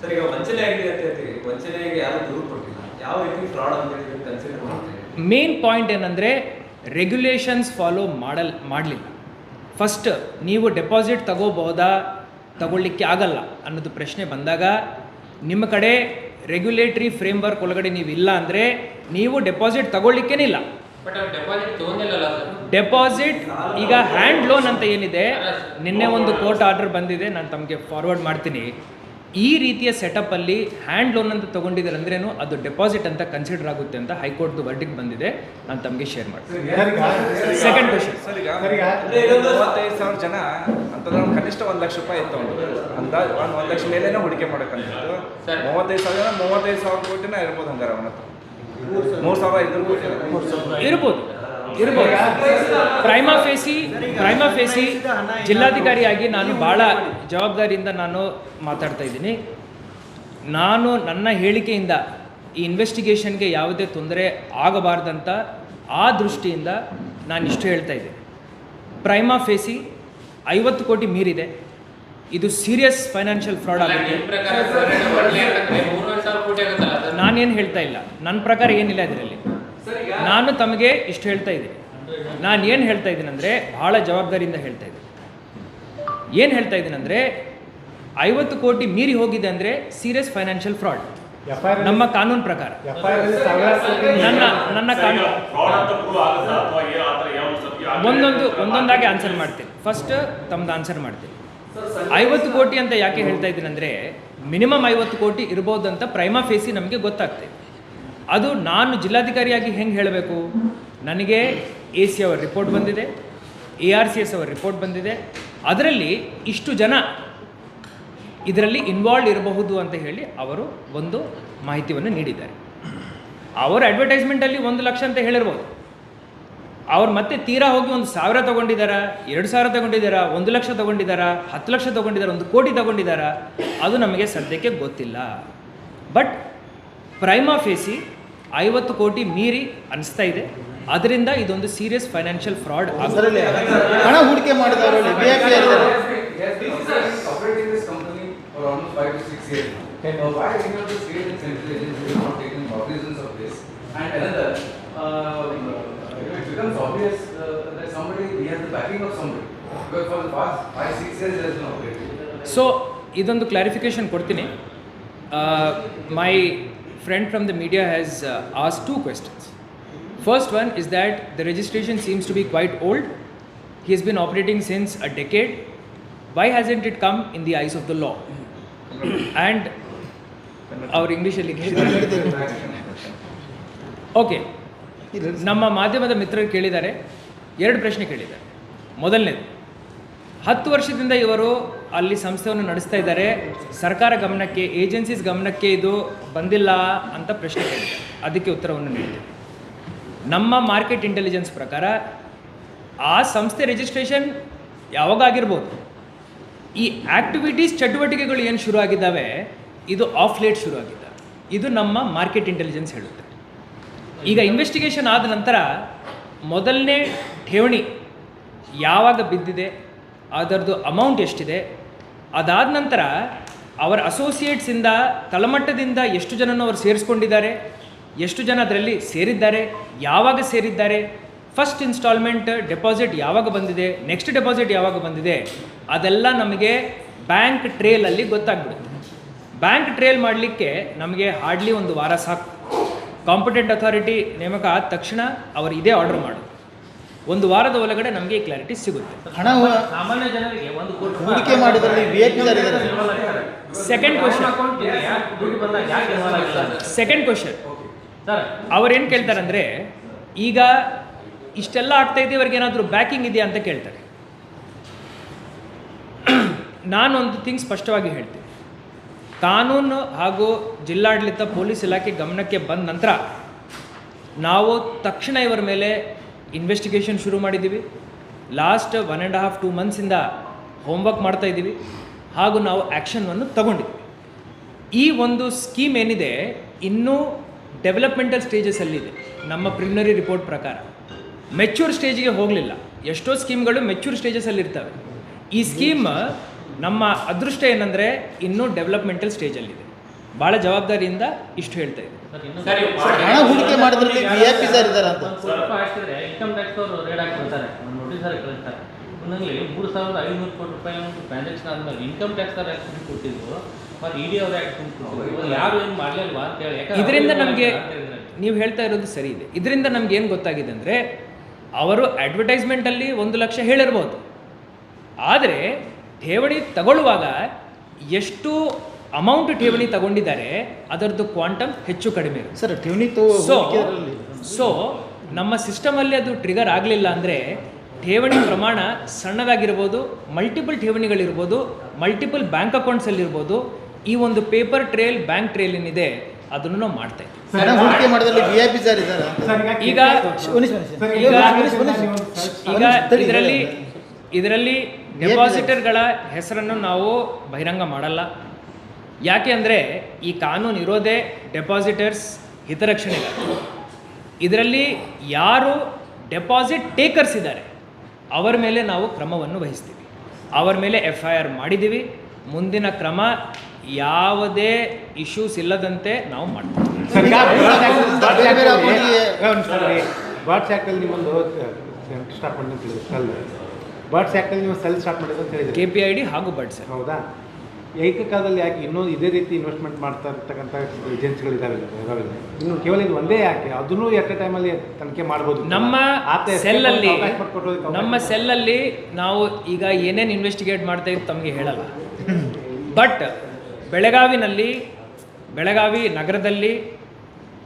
ಸರ್, ಈಗ ವಂಚನೆ ಆಗಿದೆ ಅಂತ ಹೇಳ್ತೀವಿ, ವಂಚನೆಗೆ ಯಾರು ದೂರು ಕೊಟ್ಟಿಲ್ಲ, ಯಾವ ರೀತಿ ಫ್ರಾಡ್ ಅಂತ ಹೇಳಿ ಕನ್ಸಿಡರ್ ಮಾಡ್ತೀವಿ? ಮೇನ್ ಪಾಯಿಂಟ್ ಏನಂದರೆ ರೆಗ್ಯುಲೇಷನ್ಸ್ ಫಾಲೋ ಮಾಡಲಿಲ್ಲ. ಫಸ್ಟ್ ನೀವು ಡೆಪಾಸಿಟ್ ತಗೊಳ್ಳಿಕ್ಕೆ ಆಗಲ್ಲ ಅನ್ನೋದು ಪ್ರಶ್ನೆ ಬಂದಾಗ, ನಿಮ್ಮ ಕಡೆ ರೆಗ್ಯುಲೇಟರಿ ಫ್ರೇಮ್ವರ್ಕ್ ಒಳಗಡೆ ನೀವು ಇಲ್ಲ ಅಂದರೆ ನೀವು ಡೆಪಾಸಿಟ್ ತಗೊಳ್ಳಿಕ್ಕೇನಿಲ್ಲ. ಡೆಪಾಸಿಟ್ ಈಗ ಹ್ಯಾಂಡ್ ಲೋನ್ ಅಂತ ಏನಿದೆ, ನಿನ್ನೆ ಒಂದು ಕೋರ್ಟ್ ಆರ್ಡರ್ ಬಂದಿದೆ, ನಾನು ತಮಗೆ ಫಾರ್ವರ್ಡ್ ಮಾಡ್ತೀನಿ. ಈ ರೀತಿಯ ಸೆಟಪ್ಪಲ್ಲಿ ಹ್ಯಾಂಡ್ ಲೋನ್ ಅಂತ ತೊಗೊಂಡಿದ್ದಾರೆ ಅಂದ್ರೇನು ಅದು ಡೆಪಾಸಿಟ್ ಅಂತ ಕನ್ಸಿಡರ್ ಆಗುತ್ತೆ ಅಂತ ಹೈಕೋರ್ಟ್ದು ವರ್ಡಿಕ್ಟ್ ಬಂದಿದೆ, ನಾನು ತಮಗೆ ಶೇರ್ ಮಾಡ್ತೀನಿ. ಸೆಕೆಂಡ್ ಕ್ವೆಶನ್ ಸರ್, ಈಗ 35,000 ಜನ ಅಂತಂದ್ರೆ ಕನಿಷ್ಠ 1 ಲಕ್ಷ ರೂಪಾಯಿ ಇತ್ತು ಅಂದಾಜು 1 ಲಕ್ಷ ಮೇಲೇನೆ ಹೂಡಿಕೆ ಮಾಡೋಕ್ಕಂತಿತ್ತು. 35,000 ಜನ 35,000 ಕೋಟಿನ ಇರ್ಬೋದು. ಹಂಗಾರೆ ಅವನ 3,500 ಕೋಟಿ ಇರ್ಬೋದು. ಪ್ರೈಮಾ ಫೇಸಿ ಜಿಲ್ಲಾಧಿಕಾರಿಯಾಗಿ ನಾನು ಭಾಳ ಜವಾಬ್ದಾರಿಯಿಂದ ನಾನು ಮಾತಾಡ್ತಾ ಇದ್ದೀನಿ. ನಾನು ನನ್ನ ಹೇಳಿಕೆಯಿಂದ ಈ ಇನ್ವೆಸ್ಟಿಗೇಷನ್ಗೆ ಯಾವುದೇ ತೊಂದರೆ ಆಗಬಾರ್ದಂತ ಆ ದೃಷ್ಟಿಯಿಂದ ನಾನು ಇಷ್ಟು ಹೇಳ್ತಾ ಇದ್ದೀನಿ. ಪ್ರೈಮಾ ಫೇಸಿ 50 ಕೋಟಿ ಮೀರಿದೆ, ಇದು ಸೀರಿಯಸ್ ಫೈನಾನ್ಷಿಯಲ್ ಫ್ರಾಡ್ ಆಗುತ್ತೆ. ನಾನೇನು ಹೇಳ್ತಾ ಇಲ್ಲ, ನನ್ನ ಪ್ರಕಾರ ಏನಿಲ್ಲ ಇದರಲ್ಲಿ. ನಾನು ತಮಗೆ ಇಷ್ಟು ಹೇಳ್ತಾ ಇದ್ದೀನಿ. ನಾನು ಏನು ಹೇಳ್ತಾ ಇದ್ದೀನಿ ಅಂದರೆ ಭಾಳ ಜವಾಬ್ದಾರಿಯಿಂದ ಹೇಳ್ತಾ ಇದ್ದೀನಿ. ಏನು ಹೇಳ್ತಾ ಇದ್ದೀನಿ ಅಂದರೆ 50 ಕೋಟಿ ಮೀರಿ ಹೋಗಿದೆ ಅಂದರೆ ಸೀರಿಯಸ್ ಫೈನಾನ್ಷಿಯಲ್ ಫ್ರಾಡ್. ನಮ್ಮ ಕಾನೂನು ಪ್ರಕಾರ ನನ್ನ ಕಾನೂನು ಒಂದೊಂದಾಗಿ ಆನ್ಸರ್ ಮಾಡ್ತೀನಿ. ಫಸ್ಟ್ ತಮ್ದು ಆನ್ಸರ್ ಮಾಡ್ತೀನಿ. 50 ಕೋಟಿ ಅಂತ ಯಾಕೆ ಹೇಳ್ತಾ ಇದ್ದೀನಿ ಅಂದರೆ, ಮಿನಿಮಮ್ 50 ಕೋಟಿ ಇರ್ಬೋದು ಅಂತ ಪ್ರೈಮಾ ಫೇಸಿ ನಮಗೆ ಗೊತ್ತಾಗ್ತದೆ. ಅದು ನಾನು ಜಿಲ್ಲಾಧಿಕಾರಿಯಾಗಿ ಹೆಂಗೆ ಹೇಳಬೇಕು? ನನಗೆ AC ಅವರ ರಿಪೋರ್ಟ್ ಬಂದಿದೆ, ARCS ಅವರ ರಿಪೋರ್ಟ್ ಬಂದಿದೆ, ಅದರಲ್ಲಿ ಇಷ್ಟು ಜನ ಇದರಲ್ಲಿ ಇನ್ವಾಲ್ವ್ ಇರಬಹುದು ಅಂತ ಹೇಳಿ ಅವರು ಒಂದು ಮಾಹಿತಿಯನ್ನು ನೀಡಿದ್ದಾರೆ. ಅವರು ಅಡ್ವರ್ಟೈಸ್ಮೆಂಟಲ್ಲಿ 1 ಲಕ್ಷ ಅಂತ ಹೇಳಿರ್ಬೋದು. ಅವ್ರು ಮತ್ತೆ ತೀರಾ ಹೋಗಿ 1,000 ತೊಗೊಂಡಿದ್ದಾರಾ, 2,000 ತೊಗೊಂಡಿದ್ದಾರಾ, 1 ಲಕ್ಷ ತೊಗೊಂಡಿದ್ದಾರಾ, 10 ಲಕ್ಷ ತೊಗೊಂಡಿದ್ದಾರಾ, 1 ಕೋಟಿ ತೊಗೊಂಡಿದ್ದಾರಾ, ಅದು ನಮಗೆ ಸದ್ಯಕ್ಕೆ ಗೊತ್ತಿಲ್ಲ. ಬಟ್ ಪ್ರೈಮಾ ಫೇಸಿ 50 ಕೋಟಿ ಮೀರಿ ಅನಿಸ್ತಾ ಇದೆ. ಅದರಿಂದ ಇದೊಂದು ಸೀರಿಯಸ್ ಫೈನಾನ್ಷಿಯಲ್ ಫ್ರಾಡ್ ಅದರಲ್ಲಿ ಹಣ ಹೂಡಿಕೆ ಮಾಡಿದವರಲ್ಲಿ VIP ಯಾರಿದ್ದಾರೆ? operating this company for almost 5 to 6 years now. Why any of the state and central agencies are not taking cognizance of this? And another, it becomes obvious that somebody, he has the backing of somebody. Because for the past 5-6 years there has been operating. So ಇದೊಂದು clarification ಕೊಡ್ತೀನಿ. ಮೈ friend from the media has asked 2 questions. First one is that the registration seems to be quite old. He has been operating since a decade. Why hasn't it come in the eyes of the law? And our English ಅಲ್ಲಿ okay, ನಮ್ಮ ಮಾಧ್ಯಮದ ಮಿತ್ರರು ಕೇಳಿದ್ದಾರೆ, 2 ಪ್ರಶ್ನೆ ಕೇಳಿದ್ದಾರೆ. ಮೊದಲನೇದು, 10 ವರ್ಷದಿಂದ ಇವರು ಅಲ್ಲಿ ಸಂಸ್ಥೆಯನ್ನು ನಡೆಸ್ತಾ ಇದ್ದಾರೆ, ಸರ್ಕಾರ ಗಮನಕ್ಕೆ, ಏಜೆನ್ಸೀಸ್ ಗಮನಕ್ಕೆ ಇದು ಬಂದಿಲ್ಲ ಅಂತ ಪ್ರಶ್ನೆ ಕೇಳಿದ್ದಾರೆ. ಅದಕ್ಕೆ ಉತ್ತರವನ್ನು ನೀಡಿದೆ. ನಮ್ಮ ಮಾರ್ಕೆಟ್ ಇಂಟೆಲಿಜೆನ್ಸ್ ಪ್ರಕಾರ ಆ ಸಂಸ್ಥೆ ರಿಜಿಸ್ಟ್ರೇಷನ್ ಯಾವಾಗ ಆಗಿರ್ಬೋದು. ಈ ಆ್ಯಕ್ಟಿವಿಟೀಸ್, ಚಟುವಟಿಕೆಗಳು ಏನು ಶುರು ಆಗಿದ್ದಾವೆ, ಇದು ಆಫ್ ಲೇಟ್ ಶುರು ಆಗಿದ್ದಾವೆ. ಇದು ನಮ್ಮ ಮಾರ್ಕೆಟ್ ಇಂಟೆಲಿಜೆನ್ಸ್ ಹೇಳುತ್ತೆ. ಈಗ ಇನ್ವೆಸ್ಟಿಗೇಷನ್ ಆದ ನಂತರ ಮೊದಲನೇ ಠೇವಣಿ ಯಾವಾಗ ಬಿದ್ದಿದೆ, ಅದರದ್ದು ಅಮೌಂಟ್ ಎಷ್ಟಿದೆ, ಅದಾದ ನಂತರ ಅವರ ಅಸೋಸಿಯೇಟ್ಸಿಂದ ತಳಮಟ್ಟದಿಂದ ಎಷ್ಟು ಜನನೂ ಅವರು ಸೇರಿಸ್ಕೊಂಡಿದ್ದಾರೆ, ಎಷ್ಟು ಜನ ಅದರಲ್ಲಿ ಸೇರಿದ್ದಾರೆ, ಯಾವಾಗ ಸೇರಿದ್ದಾರೆ, ಫಸ್ಟ್ ಇನ್ಸ್ಟಾಲ್ಮೆಂಟ್ ಡೆಪಾಸಿಟ್ ಯಾವಾಗ ಬಂದಿದೆ, ನೆಕ್ಸ್ಟ್ ಡೆಪಾಸಿಟ್ ಯಾವಾಗ ಬಂದಿದೆ, ಅದೆಲ್ಲ ನಮಗೆ ಬ್ಯಾಂಕ್ ಟ್ರೇಲಲ್ಲಿ ಗೊತ್ತಾಗ್ಬಿಡುತ್ತೆ. ಬ್ಯಾಂಕ್ ಟ್ರೇಲ್ ಮಾಡಲಿಕ್ಕೆ ನಮಗೆ ಹಾರ್ಡ್ಲಿ 1 ವಾರ ಸಾಕು. ಕಾಂಪಿಟೆಂಟ್ ಅಥಾರಿಟಿ ನೇಮಕ ಆದ ತಕ್ಷಣ ಅವರು ಇದೇ ಆರ್ಡರ್ ಮಾಡೋದು. 1 ವಾರದ ಒಳಗಡೆ ನಮಗೆ ಈ ಕ್ಲಾರಿಟಿ ಸಿಗುತ್ತೆ. ಹಣ ಸಾಮಾನ್ಯ ಜನರಿಗೆ 1 ಕೋಟಿ ಹೂಡಿಕೆ ಮಾಡಿದವರಲ್ಲಿ VIP ಯಾರಿದ್ದಾರೆ? ಸೆಕೆಂಡ್ ಕ್ವಶನ್ ಅವ್ರೇನು ಕೇಳ್ತಾರಂದರೆ, ಈಗ ಇಷ್ಟೆಲ್ಲ ಆಗ್ತಾ ಇದೆ, ಇವ್ರಿಗೆ ಏನಾದರೂ ಬ್ಯಾಕಿಂಗ್ ಇದೆಯಾ ಅಂತ ಕೇಳ್ತಾರೆ. ನಾನೊಂದು ಥಿಂಗ್ ಸ್ಪಷ್ಟವಾಗಿ ಹೇಳ್ತೀನಿ. ಕಾನೂನು ಹಾಗೂ ಜಿಲ್ಲಾಡಳಿತ ಪೊಲೀಸ್ ಇಲಾಖೆ ಗಮನಕ್ಕೆ ಬಂದ ನಂತರ ನಾವು ತಕ್ಷಣ ಇವರ ಮೇಲೆ ಇನ್ವೆಸ್ಟಿಗೇಷನ್ ಶುರು ಮಾಡಿದ್ದೀವಿ. ಲಾಸ್ಟ್ 1.5-2 ಮಂತ್ಸಿಂದ ಹೋಮ್ವರ್ಕ್ ಮಾಡ್ತಾ ಇದ್ದೀವಿ ಹಾಗೂ ನಾವು ಆ್ಯಕ್ಷನನ್ನು ತಗೊಂಡಿದ್ದೀವಿ. ಈ ಒಂದು ಸ್ಕೀಮ್ ಏನಿದೆ ಇನ್ನೂ ಡೆವಲಪ್ಮೆಂಟಲ್ ಸ್ಟೇಜಸಲ್ಲಿದೆ. ನಮ್ಮ ಪ್ರಿಲಿಮಿನರಿ ರಿಪೋರ್ಟ್ ಪ್ರಕಾರ ಮೆಚ್ಯೂರ್ ಸ್ಟೇಜಿಗೆ ಹೋಗಲಿಲ್ಲ. ಎಷ್ಟೋ ಸ್ಕೀಮ್ಗಳು ಮೆಚ್ಯೂರ್ ಸ್ಟೇಜಸಲ್ಲಿರ್ತವೆ. ಈ ಸ್ಕೀಮ್ ನಮ್ಮ ಅದೃಷ್ಟ ಏನಂದರೆ ಇನ್ನೂ ಡೆವಲಪ್ಮೆಂಟಲ್ ಸ್ಟೇಜಲ್ಲಿದೆ. ಭಾಳ ಜವಾಬ್ದಾರಿಯಿಂದ ಇಷ್ಟು ಹೇಳ್ತಾ ಇದ್ದೀವಿ. ಹಣ ಹೂಡಿಕೆ ಮಾಡಿದ್ರಲ್ಲಿ VIP ಯಾರಿದ್ದಾರೆ ಅಂತ? ಸ್ವಲ್ಪ ಹಾಕಿದ್ರೆ ಇನ್ಕಮ್ ಟ್ಯಾಕ್ಸ್ ಅವರು ರೇಡ್ ಹಾಕಿ ಬರ್ತಾರೆ, ಒಂದು ನೋಟಿಸ್ ಕಳಿಸ್ತಾರೆ. ಒಂದಲ್ಲಿ 3,500 ಕೋಟಿ ರೂಪಾಯಿ ಒಂದು ಟ್ರಾನ್ಸಾಕ್ಷನ್ ಆದಮೇಲೆ ಇನ್ಕಮ್ ಟ್ಯಾಕ್ಸ್ ಅವ್ರು ಯಾಕೆ ಕೊಟ್ಟಿದ್ರು, ಮತ್ತು ED ಅವ್ರು ಯಾಕೆ ಕೊಟ್ಟಿದ್ರು, ಯಾರು ಏನು ಮಾಡಲಿಲ್ವಾ ಅಂತ ಹೇಳಿ. ಇದರಿಂದ ನಮಗೆ ನೀವು ಹೇಳ್ತಾ ಇರೋದು ಸರಿ ಇದೆ. ಇದರಿಂದ ನಮ್ಗೆ ಏನು ಗೊತ್ತಾಗಿದೆ ಅಂದರೆ, ಅವರು ಅಡ್ವರ್ಟೈಸ್ಮೆಂಟಲ್ಲಿ 1 ಲಕ್ಷ ಹೇಳಿರ್ಬೋದು, ಆದರೆ ಠೇವಣಿ ತಗೊಳ್ಳುವಾಗ ಎಷ್ಟು ಅಮೌಂಟ್ ಠೇವಣಿ ತಗೊಂಡಿದ್ದಾರೆ ಅದರದ್ದು ಕ್ವಾಂಟಮ್ ಹೆಚ್ಚು ಕಡಿಮೆ ಇರುತ್ತೆ. ಸರ್, ಠೇವಣಿ ಸೊ ನಮ್ಮ ಸಿಸ್ಟಮಲ್ಲಿ ಅದು ಟ್ರಿಗರ್ ಆಗಲಿಲ್ಲ ಅಂದರೆ ಠೇವಣಿ ಪ್ರಮಾಣ ಸಣ್ಣದಾಗಿರ್ಬೋದು, ಮಲ್ಟಿಪಲ್ ಠೇವಣಿಗಳಿರ್ಬೋದು, ಮಲ್ಟಿಪಲ್ ಬ್ಯಾಂಕ್ ಅಕೌಂಟ್ಸಲ್ಲಿರ್ಬೋದು. ಈ ಒಂದು ಪೇಪರ್ ಟ್ರೇಲ್, ಬ್ಯಾಂಕ್ ಟ್ರೇಲ್ ಏನಿದೆ ಅದನ್ನು ನಾವು ಮಾಡ್ತಾ ಇದ್ದೀವಿ. ಹಣ ಹೂಡಿಕೆ ಮಾಡಿದಲ್ಲಿ VIP ಯಾರಿದ್ದಾರೆ? ಈಗ ಇದರಲ್ಲಿ ಡೆಪಾಸಿಟರ್ಗಳ ಹೆಸರನ್ನು ನಾವು ಬಹಿರಂಗ ಮಾಡಲ್ಲ. ಯಾಕೆ ಅಂದರೆ ಈ ಕಾನೂನು ಇರೋದೇ ಡೆಪಾಸಿಟರ್ಸ್ ಹಿತರಕ್ಷಣೆಗಾಗಿ. ಇದರಲ್ಲಿ ಯಾರು ಡೆಪಾಸಿಟ್ ಟೇಕರ್ಸ್ ಇದ್ದಾರೆ ಅವರ ಮೇಲೆ ನಾವು ಕ್ರಮವನ್ನು ವಹಿಸ್ತೀವಿ. ಅವರ ಮೇಲೆ FIR ಮಾಡಿದ್ದೀವಿ. ಮುಂದಿನ ಕ್ರಮ ಯಾವುದೇ ಇಶ್ಯೂಸ್ ಇಲ್ಲದಂತೆ ನಾವು ಮಾಡ್ತೀವಿ. ಬಾಟ್ಸ್ ಆ್ಯಕ್ಟಲ್ಲಿ ನೀವೊಂದು ಸ್ಟಾರ್ಟ್ ಮಾಡಿ ಬರ್ಡ್ಸ್ ಆ್ಯಕ್ಟಲ್ಲಿ ನೀವು ಸೆಲ್ ಸ್ಟಾರ್ಟ್ ಮಾಡಿದ್ದು ಅಂತ ಹೇಳಿದ್ರಿ. KPID ಹಾಗೂ ಬರ್ಡ್ಸ್. ಹೌದಾ? ಏಕಕಾಲದಲ್ಲಿ ಯಾಕೆ ಇನ್ನೂ ಇದೇ ರೀತಿ ಇನ್ವೆಸ್ಟ್ಮೆಂಟ್ ಮಾಡ್ತಾ ಇರ್ತಕ್ಕಂಥ ಏಜೆನ್ಸಿಗಳಿದ್ದಾವೆ ಇದಾವಿಲ್ಲ ಇನ್ನು ಕೇವಲ ಇದು ಒಂದೇ ಯಾಕೆ ಅದನ್ನು ಎಟ್ ಎ ಟೈಮಲ್ಲಿ ತನಿಖೆ ಮಾಡ್ಬೋದು. ನಮ್ಮ ಆತ escape ಸೆಲ್ಲಲ್ಲಿ ಆಗಕ್ಕೆ ಅವಕಾಶ ಮಾಡಿಕೊಡೋದಕ್ಕೆ ಅವಕಾಶ ನಮ್ಮ ಸೆಲ್ಲಲ್ಲಿ ನಾವು ಈಗ ಏನೇನು ಇನ್ವೆಸ್ಟಿಗೇಟ್ ಮಾಡ್ತಾ ಇದ್ದು ತಮಗೆ ಹೇಳಲ್ಲ. ಬಟ್ ಬೆಳಗಾವಿ ನಗರದಲ್ಲಿ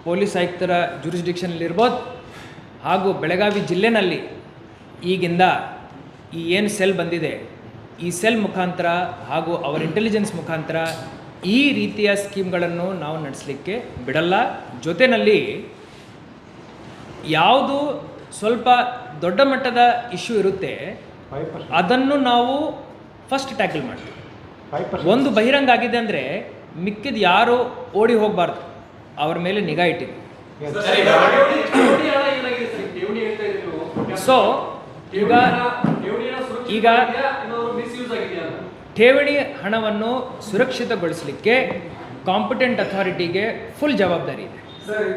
ಪೊಲೀಸ್ ಆಯುಕ್ತರ ಜೂರಿಸ್ಡಿಕ್ಷನಲ್ಲಿ ಇರ್ಬೋದು, ಹಾಗೂ ಬೆಳಗಾವಿ ಜಿಲ್ಲೆನಲ್ಲಿ ಈಗಿಂದ ಈ ಏನು ಸೆಲ್ ಬಂದಿದೆ, ಈ ಸೆಲ್ ಮುಖಾಂತರ ಹಾಗೂ ಅವರ ಇಂಟೆಲಿಜೆನ್ಸ್ ಮುಖಾಂತರ ಈ ರೀತಿಯ ಸ್ಕೀಮ್ಗಳನ್ನು ನಾವು ನಡೆಸಲಿಕ್ಕೆ ಬಿಡಲ್ಲ. ಜೊತೆಯಲ್ಲಿ ಯಾವುದು ಸ್ವಲ್ಪ ದೊಡ್ಡ ಮಟ್ಟದ ಇಶ್ಯೂ ಇರುತ್ತೆ 5%. ಅದನ್ನು ನಾವು ಫಸ್ಟ್ ಟ್ಯಾಕಲ್ ಮಾಡ್ತೀವಿ. 5%. ಒಂದು ಬಹಿರಂಗ ಆಗಿದೆ ಅಂದರೆ ಮಿಕ್ಕಿದ ಯಾರು ಓಡಿ ಹೋಗಬಾರ್ದು, ಅವ್ರ ಮೇಲೆ ನಿಗಾ ಇಟ್ಟಿದ್ವಿ. ಸೊ ಈಗ ಠೇವಣಿ ಹಣವನ್ನು ಸುರಕ್ಷಿತಗೊಳಿಸಲಿಕ್ಕೆ ಕಾಂಪಿಟೆಂಟ್ ಅಥಾರಿಟಿಗೆ ಫುಲ್ ಜವಾಬ್ದಾರಿ ಇದೆ.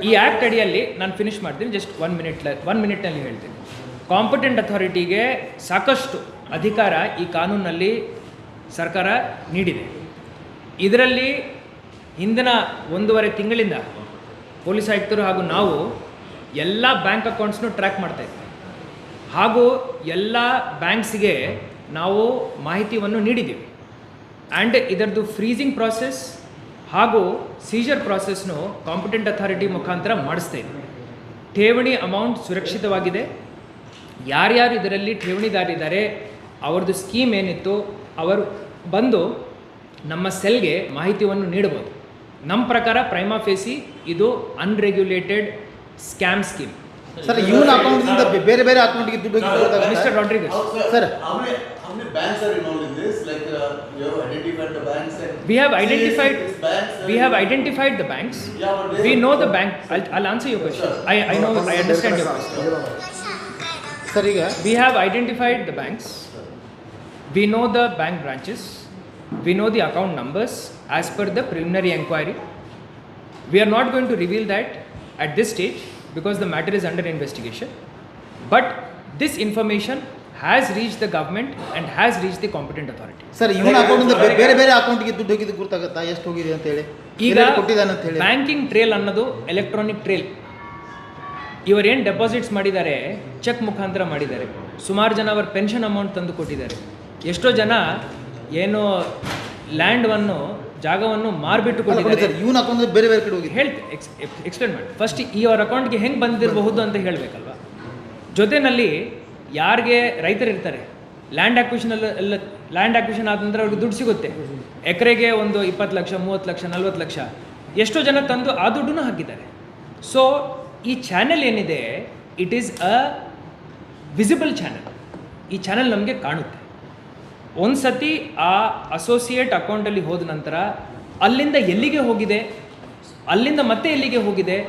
ಈ ಆ್ಯಕ್ಟ್ ಅಡಿಯಲ್ಲಿ ನಾನು ಫಿನಿಶ್ ಮಾಡ್ತೀನಿ, ಜಸ್ಟ್ 1 ಮಿನಿಟ್ನಲ್ಲಿ ಹೇಳ್ತೀನಿ. ಕಾಂಪಿಟೆಂಟ್ ಅಥಾರಿಟಿಗೆ ಸಾಕಷ್ಟು ಅಧಿಕಾರ ಈ ಕಾನೂನಲ್ಲಿ ಸರ್ಕಾರ ನೀಡಿದೆ. ಇದರಲ್ಲಿ ಹಿಂದಿನ 1.5 ತಿಂಗಳಿಂದ ಪೊಲೀಸ್ ಆಯುಕ್ತರು ಹಾಗೂ ನಾವು ಎಲ್ಲ ಬ್ಯಾಂಕ್ ಅಕೌಂಟ್ಸ್ನು ಟ್ರ್ಯಾಕ್ ಮಾಡ್ತಾಯಿದ್ವಿ, ಹಾಗೂ ಎಲ್ಲ ಬ್ಯಾಂಕ್ಸ್ಗೆ ನಾವು ಮಾಹಿತಿಯನ್ನು ನೀಡಿದ್ದೀವಿ. ಆ್ಯಂಡ್ ಇದರದ್ದು ಫ್ರೀಸಿಂಗ್ ಪ್ರಾಸೆಸ್ ಹಾಗೂ ಸೀಜರ್ ಪ್ರಾಸೆಸ್ನು ಕಾಂಪಿಟೆಂಟ್ ಅಥಾರಿಟಿ ಮುಖಾಂತರ ಮಾಡಿಸ್ತಾ ಇದ್ದೀವಿ. ಠೇವಣಿ ಅಮೌಂಟ್ ಸುರಕ್ಷಿತವಾಗಿದೆ. ಯಾರ್ಯಾರು ಇದರಲ್ಲಿ ಠೇವಣಿದಾರಿದ್ದಾರೆ, ಅವ್ರದ್ದು ಸ್ಕೀಮ್ ಏನಿತ್ತು, ಅವರು ಬಂದು ನಮ್ಮ ಸೆಲ್ಗೆ ಮಾಹಿತಿಯನ್ನು ನೀಡಬಹುದು. ನಮ್ಮ ಪ್ರಕಾರ ಪ್ರೈಮಾ ಫೇಸಿ ಇದು ಅನ್ರೆಗ್ಯುಲೇಟೆಡ್ ಸ್ಕ್ಯಾಮ್ ಸ್ಕೀಮ್. ಸರ್ ಇವನ ಅಕೌಂಟ್ನಿಂದ ಬೇರೆ ಬೇರೆ ಅಕೌಂಟ್ಗೆ ದುಡ್ಡು mister Rodrigues, sir How many banks are involved in this? Like you have identified the banks and we have identified banks. the banks. Yeah, but they- We know the bank. I'll answer your question. I know, I understand your question. Sir ಈಗ We have identified the banks. We know the bank branches. We know the account numbers as per the preliminary inquiry. We are not going to reveal that at this stage because the matter is under investigation. But this information has reached the government and has reached the competent authority. Sir ಇವನ ಅಕೌಂಟಿಂದ ಬೇರೆ ಬೇರೆ ಅಕೌಂಟ್ಗೆ ದುಡ್ಡು ಹೋಗಿದ್ದು ಗೊತ್ತಾಗುತ್ತಾ, ಎಷ್ಟು ಹೋಗಿದೆ ಅಂತ ಹೇಳಿ, ಈಗ ಎಲ್ಲೆಲ್ಲಿ ಕೊಟ್ಟಿದ್ದಾನೆ ಅಂತ ಹೇಳಿ? ಬ್ಯಾಂಕಿಂಗ್ ಟ್ರೇಲ್ ಅನ್ನೋದು ಎಲೆಕ್ಟ್ರಾನಿಕ್ ಟ್ರೇಲ್. ಇವರೇನು ಡೆಪಾಸಿಟ್ಸ್ ಮಾಡಿದ್ದಾರೆ, ಚೆಕ್ ಮುಖಾಂತರ ಮಾಡಿದ್ದಾರೆ. ಸುಮಾರು ಜನ ಅವರ ಪೆನ್ಷನ್ ಅಮೌಂಟ್ ತಂದು ಕೊಟ್ಟಿದ್ದಾರೆ. ಎಷ್ಟೋ ಜನ ಏನು ಲ್ಯಾಂಡನ್ನು ಜಾಗವನ್ನು ಮಾರ್ಬಿಟ್ಟು ಕೊಟ್ಟಿದ್ದಾರೆ. ಸರ್ ಇವನ ಅಕೌಂಟ್ ಬೇರೆ ಬೇರೆ ಕಡೆ ಹೋಗಿದೆ. ಎಕ್ಸ್ಪ್ಲೇನ್ ಮಾಡಿ ಫಸ್ಟ್. ಈ ಅವ್ರ ಅಕೌಂಟ್ಗೆ ಹೆಂಗೆ ಬಂದಿರಬಹುದು ಅಂತ ಹೇಳಬೇಕಲ್ವ. ಜೊತೆಯಲ್ಲಿ ಯಾರಿಗೆ ರೈತರು ಇರ್ತಾರೆ, ಲ್ಯಾಂಡ್ ಆಕ್ವಿಷನ್ ಆದ ನಂತರ ಅವ್ರಿಗೆ ದುಡ್ಡು ಸಿಗುತ್ತೆ. ಎಕರೆಗೆ ಒಂದು 20 ಲಕ್ಷ, 30 ಲಕ್ಷ, 40 ಲಕ್ಷ ಎಷ್ಟೋ ಜನ ತಂದು ಆ ದುಡ್ಡನ್ನು ಹಾಕಿದ್ದಾರೆ. ಸೊ ಈ ಚಾನೆಲ್ ಏನಿದೆ, it is a visible channel. ಈ ಚಾನೆಲ್ ನಮಗೆ ಕಾಣುತ್ತೆ. ಒಂದು ಸತಿ ಆ ಅಸೋಸಿಯೇಟ್ ಅಕೌಂಟಲ್ಲಿ ಹೋದ ನಂತರ ಅಲ್ಲಿಂದ ಎಲ್ಲಿಗೆ ಹೋಗಿದೆ, ಅಲ್ಲಿಂದ ಮತ್ತೆ ಎಲ್ಲಿಗೆ ಹೋಗಿದೆ,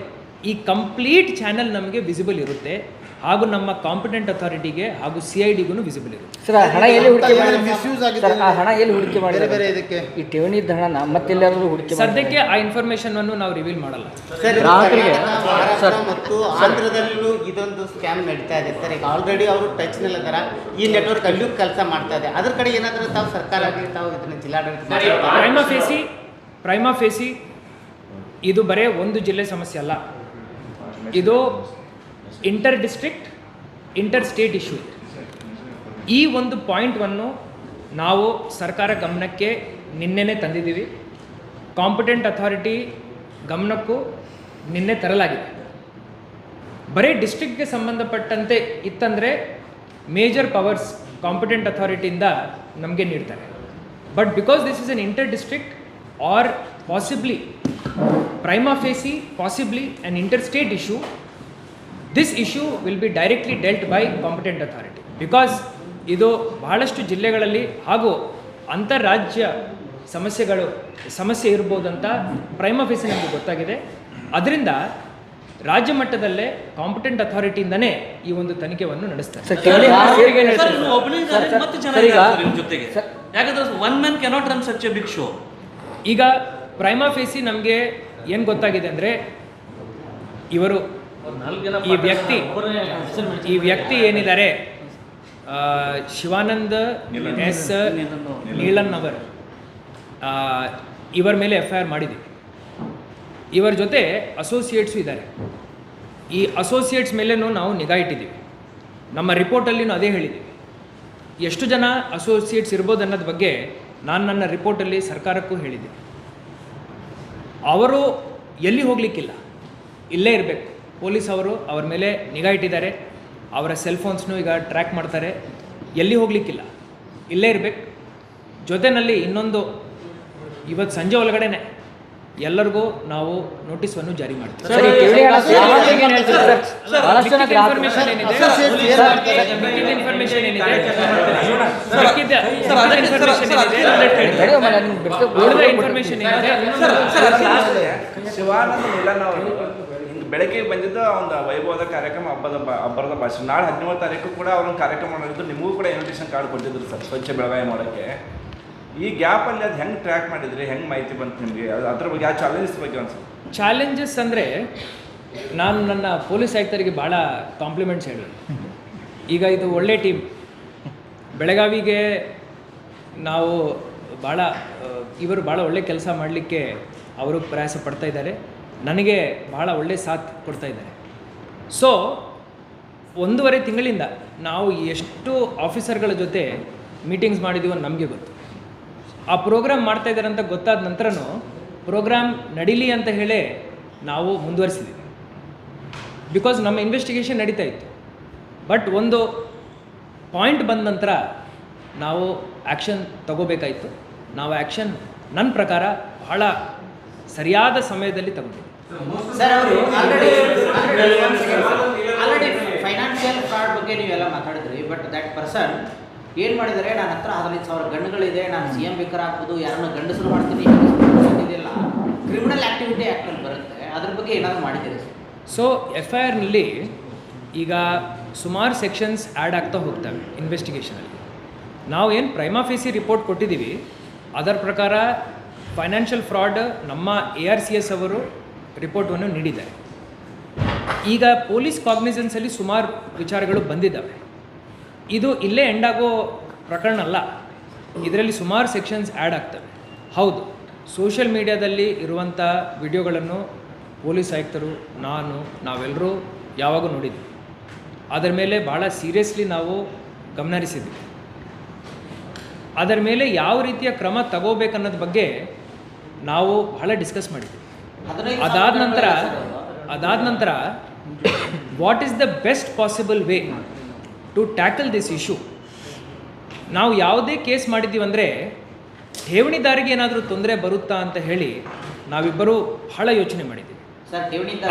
ಈ ಕಂಪ್ಲೀಟ್ ಚಾನೆಲ್ ನಮಗೆ ವಿಸಿಬಲ್ ಇರುತ್ತೆ. ಹಾಗೂ ನಮ್ಮ ಕಾಂಪಿಟೆಂಟ್ ಅಥಾರಿಟಿಗೆ ಹಾಗೂ CIDಗೂ ವಿಸಿಬಲ್ ಇರುತ್ತೆ. ಸರ್ ಆ ಹಣ ಎಲ್ಲಿ ಹೂಡಿಕೆ ಮಾಡಿ, ಮಿಸ್ಯೂಸ್ ಆಗಿದೆ, ಸರ್ ಆ ಹಣ ಎಲ್ಲಿ ಹೂಡಿಕೆ ಮಾಡಿ, ಬೇರೆ ಬೇರೆ ಇದಕ್ಕೆ ಈ ಠೇವಣಿ ಇದ್ದ ಹಣನ ಮತ್ತೆಲ್ಲಾದ್ರೂ ಹೂಡಿಕೆ ಮಾಡಿ? ಸದ್ಯಕ್ಕೆ ಆ ಇನ್ಫಾರ್ಮೇಶನ್ ಅನ್ನು ನಾವು ರಿವೀಲ್ ಮಾಡಲ್ಲ. ಗ್ರಾಹಕರಿಗೆ ಮಹಾರಾಷ್ಟ್ರ ಮತ್ತು ಆಂಧ್ರದಲ್ಲೂ ಇದೊಂದು ಸ್ಕ್ಯಾಮ್ ನಡೀತಾ ಇದೆ ಸರ್. ಈಗ ಆಲ್ರೆಡಿ ಅವರು ಟಚ್ನಲ್ಲಿ ಇದ್ದಾರೆ, ಈ ನೆಟ್ವರ್ಕ್ ಅಲ್ಲಿಯೂ ಕೆಲಸ ಮಾಡ್ತಾ ಇದೆ. ಅದ್ರ ಕಡೆ ಏನಾದರೂ ತಾವು ಸರ್ಕಾರ ಆಗಲಿ ತಾವು ಇದನ್ನ ಜಿಲ್ಲಾಡಳಿತ ಪ್ರೈಮಾ ಫೇಸಿ ಇದು ಬರೇ ಒಂದು ಜಿಲ್ಲೆ ಸಮಸ್ಯೆ ಅಲ್ಲ, ಇದು inter district inter state issue. ಈ ಒಂದು ಪಾಯಿಂಟನ್ನು ನಾವು ಸರ್ಕಾರ ಗಮನಕ್ಕೆ ನಿನ್ನೆನೇ ತಂದಿದ್ದೀವಿ. ಕಾಂಪಿಟೆಂಟ್ ಅಥಾರಿಟಿ ಗಮನಕ್ಕೂ ನಿನ್ನೆ ತರಲಾಗಿದೆ. ಬರೀ ಡಿಸ್ಟ್ರಿಕ್ಟ್ಗೆ ಸಂಬಂಧಪಟ್ಟಂತೆ ಇತ್ತಂದರೆ ಮೇಜರ್ ಪವರ್ಸ್ ಕಾಂಪಿಟೆಂಟ್ ಅಥಾರಿಟಿಯಿಂದ ನಮಗೆ ನೀಡ್ತಾರೆ. But because this is an inter district or possibly prima facie possibly an inter state issue, this issue will be directly dealt by competent authority. Because ಇದು ಬಹಳಷ್ಟು ಜಿಲ್ಲೆಗಳಲ್ಲಿ ಹಾಗೂ ಅಂತಾರಾಜ್ಯ ಸಮಸ್ಯೆ ಇರ್ಬೋದಂತ ಪ್ರೈಮಾ ಫೇಸಿ ನಮಗೆ ಗೊತ್ತಾಗಿದೆ. ಅದರಿಂದ ರಾಜ್ಯ ಮಟ್ಟದಲ್ಲೇ ಕಾಂಪಿಟೆಂಟ್ ಅಥಾರಿಟಿಯಿಂದನೇ ಈ ಒಂದು ತನಿಖೆಯನ್ನು ನಡೆಸ್ತಾರೆ. ಈಗ ಪ್ರೈಮಾ ಫೇಸಿ ನಮಗೆ ಏನು ಗೊತ್ತಾಗಿದೆ ಅಂದರೆ, ಇವರು ಈ ವ್ಯಕ್ತಿ ಏನಿದ್ದಾರೆ ಶಿವಾನಂದ ಎಸ್ ನೀಲನ್ ಅವರು, ಇವರ ಮೇಲೆ FIR ಮಾಡಿದ್ದೀವಿ. ಇವರ ಜೊತೆ ಅಸೋಸಿಯೇಟ್ಸು ಇದ್ದಾರೆ. ಈ ಅಸೋಸಿಯೇಟ್ಸ್ ಮೇಲೇನೂ ನಾವು ನಿಗಾ ಇಟ್ಟಿದ್ದೀವಿ. ನಮ್ಮ ರಿಪೋರ್ಟಲ್ಲಿನೂ ಅದೇ ಹೇಳಿದ್ದೀವಿ. ಎಷ್ಟು ಜನ ಅಸೋಸಿಯೇಟ್ಸ್ ಇರ್ಬೋದು ಅನ್ನೋದ್ರ ಬಗ್ಗೆ ನಾನು ನನ್ನ ರಿಪೋರ್ಟಲ್ಲಿ ಸರ್ಕಾರಕ್ಕೂ ಹೇಳಿದ್ದೀನಿ. ಅವರು ಎಲ್ಲಿ ಹೋಗಲಿಕ್ಕಿಲ್ಲ, ಇಲ್ಲೇ ಇರಬೇಕು. ಪೊಲೀಸ್ ಅವರು ಅವ್ರ ಮೇಲೆ ನಿಗಾ ಇಟ್ಟಿದ್ದಾರೆ. ಅವರ ಸೆಲ್ ಫೋನ್ಸ್ನೂ ಈಗ ಟ್ರ್ಯಾಕ್ ಮಾಡ್ತಾರೆ. ಎಲ್ಲಿ ಹೋಗಲಿಕ್ಕಿಲ್ಲ, ಇಲ್ಲೇ ಇರಬೇಕು. ಜೊತೆಯಲ್ಲಿ ಇನ್ನೊಂದು, ಇವತ್ತು ಸಂಜೆ ಒಳಗಡೆನೆ ಎಲ್ಲರಿಗೂ ನಾವು ನೋಟಿಸನ್ನು ಜಾರಿ ಮಾಡ್ತೀವಿ. ಇನ್ಫಾರ್ಮೇಷನ್ ಏನಿದೆ ಶಿವಾನಂದ ಮಿಲನ್ ಅವರು ಬೆಳಗ್ಗೆ ಬಂದಿದ್ದು ಒಂದು ವೈಭವದ ಕಾರ್ಯಕ್ರಮ, ಹಬ್ಬದ ಭಾಷೆ. ನಾಳೆ 17 ತಾರೀಕು ಕೂಡ ಅವ್ರೊಂದು ಕಾರ್ಯಕ್ರಮ ಮಾಡಿದ್ದು, ನಿಮಗೂ ಕೂಡ ಇನ್ವಿಟೇಷನ್ ಕಾರ್ಡ್ ಕೊಟ್ಟಿದ್ರು ಸರ್, ಸ್ವಚ್ಛ ಬೆಳಗಾವಿ ಮಾಡೋಕ್ಕೆ. ಈ ಗ್ಯಾಪಲ್ಲಿ ಅದು ಹೆಂಗೆ ಟ್ರ್ಯಾಕ್ ಮಾಡಿದ್ರಿ, ಹೆಂಗೆ ಮಾಹಿತಿ ಬಂತು ನಿಮಗೆ, ಅದ್ರ ಬಗ್ಗೆ ಆ ಚಾಲೆಂಜಸ್ ಬಗ್ಗೆ ಒಂದು ಚಾಲೆಂಜಸ್ ಅಂದರೆ, ನಾನು ನನ್ನ ಪೊಲೀಸ್ ಆಯುಕ್ತರಿಗೆ ಭಾಳ ಕಾಂಪ್ಲಿಮೆಂಟ್ಸ್ ಹೇಳಿ. ಈಗ ಇದು ಒಳ್ಳೆ ಟೀಮ್. ಬೆಳಗಾವಿಗೆ ನಾವು ಇವರು ಭಾಳ ಒಳ್ಳೆ ಕೆಲಸ ಮಾಡಲಿಕ್ಕೆ ಅವರು ಪ್ರಯಾಸ ಪಡ್ತಾ ಇದ್ದಾರೆ. ನನಗೆ ಭಾಳ ಒಳ್ಳೆ ಸಾಥ್ ಕೊಡ್ತಾ ಇದ್ದಾರೆ. ಸೊ 1.5 ತಿಂಗಳಿಂದ ನಾವು ಎಷ್ಟು ಆಫೀಸರ್ಗಳ ಜೊತೆ ಮೀಟಿಂಗ್ಸ್ ಮಾಡಿದ್ದೀವೋ ನಮಗೆ ಗೊತ್ತು. ಆ ಪ್ರೋಗ್ರಾಮ್ ಮಾಡ್ತಾ ಇದ್ದಾರೆ ಅಂತ ಗೊತ್ತಾದ ನಂತರನೂ ಪ್ರೋಗ್ರಾಮ್ ನಡೀಲಿ ಅಂತ ಹೇಳೇ ನಾವು ಮುಂದುವರಿಸಿದ್ದೀವಿ. ಬಿಕಾಸ್ ನಮ್ಮ ಇನ್ವೆಸ್ಟಿಗೇಷನ್ ನಡೀತಾ ಇತ್ತು. ಬಟ್ ಒಂದು ಪಾಯಿಂಟ್ ಬಂದ ನಂತರ ನಾವು ಆ್ಯಕ್ಷನ್ ತಗೋಬೇಕಾಯಿತು. ನಾವು ಆ್ಯಕ್ಷನ್ ನನ್ನ ಪ್ರಕಾರ ಬಹಳ ಸರಿಯಾದ ಸಮಯದಲ್ಲಿ ತಗೊಂಡಿದ್ದೀವಿ. ಸರ್, ಅವರು ಆಲ್ರೆಡಿ ಫೈನಾನ್ಷಿಯಲ್ ಫ್ರಾಡ್ ಬಗ್ಗೆ ನೀವೆಲ್ಲ ಮಾತಾಡಿದ್ರಿ. ಬಟ್ ದಟ್ ಪರ್ಸನ್ ಏನು ಮಾಡಿದರೆ, ನನ್ನ ಹತ್ರ 15,000 ಗನ್ಗಳಿದೆ, ನಾನು CM ಬೇಕಾರ್ ಆಗ್ಬೋದು, ಯಾರನ್ನ ಗಂಡಸರು ಮಾಡ್ತೀನಿ, ಇದೆಲ್ಲ ಕ್ರಿಮಿನಲ್ ಆ್ಯಕ್ಟಿವಿಟಿ ಆ್ಯಕ್ಟಲ್ಲಿ ಬರುತ್ತೆ. ಅದ್ರ ಬಗ್ಗೆ ಏನಾದರೂ ಮಾಡಿದ್ದೀರಿ ಸರ್? ಸೊ FIRನಲ್ಲಿ ಈಗ ಸುಮಾರು ಸೆಕ್ಷನ್ಸ್ ಆ್ಯಡ್ ಆಗ್ತಾ ಹೋಗ್ತವೆ ಇನ್ವೆಸ್ಟಿಗೇಷನಲ್ಲಿ. ನಾವು ಏನು ಪ್ರೈಮಾ ಫೇಸಿ ರಿಪೋರ್ಟ್ ಕೊಟ್ಟಿದ್ದೀವಿ, ಅದರ ಪ್ರಕಾರ ಫೈನಾನ್ಷಿಯಲ್ ಫ್ರಾಡ್ ನಮ್ಮ ARCS ಅವರು ರಿಪೋರ್ಟನ್ನು ನೀಡಿದ್ದಾರೆ. ಈಗ ಪೊಲೀಸ್ ಕಾಗ್ನಿಸೆನ್ಸಲ್ಲಿ ಸುಮಾರು ವಿಚಾರಗಳು ಬಂದಿದ್ದಾವೆ. ಇದು ಇಲ್ಲೇ ಎಂಡಾಗೋ ಪ್ರಕರಣ ಅಲ್ಲ. ಇದರಲ್ಲಿ ಸುಮಾರು ಸೆಕ್ಷನ್ಸ್ ಆ್ಯಡ್ ಆಗ್ತವೆ. ಹೌದು, ಸೋಷಿಯಲ್ ಮೀಡಿಯಾದಲ್ಲಿ ಇರುವಂಥ ವಿಡಿಯೋಗಳನ್ನು ಪೊಲೀಸ್ ಆಯುಕ್ತರು, ನಾವೆಲ್ಲರೂ ಯಾವಾಗ ನೋಡಿದ್ವಿ. ಅದರ ಮೇಲೆ ಭಾಳ ಸೀರಿಯಸ್ಲಿ ನಾವು ಗಮನಹರಿಸಿದ್ವಿ. ಅದರ ಮೇಲೆ ಯಾವ ರೀತಿಯ ಕ್ರಮ ತಗೋಬೇಕನ್ನೋದ್ರ ಬಗ್ಗೆ ನಾವು ಬಹಳ ಡಿಸ್ಕಸ್ ಮಾಡಿದ್ವಿ. ಅದಾದ ನಂತರ what is the best possible way to tackle this issue. ನಾವು ಯಾವುದೇ ಕೇಸ್ ಮಾಡಿದ್ದೀವಂದರೆ ಠೇವಣಿದಾರಿಗೆ ಏನಾದರೂ ತೊಂದರೆ ಬರುತ್ತಾ ಅಂತ ಹೇಳಿ ನಾವಿಬ್ಬರೂ ಬಹಳ ಯೋಚನೆ ಮಾಡಿದ್ದೀವಿ.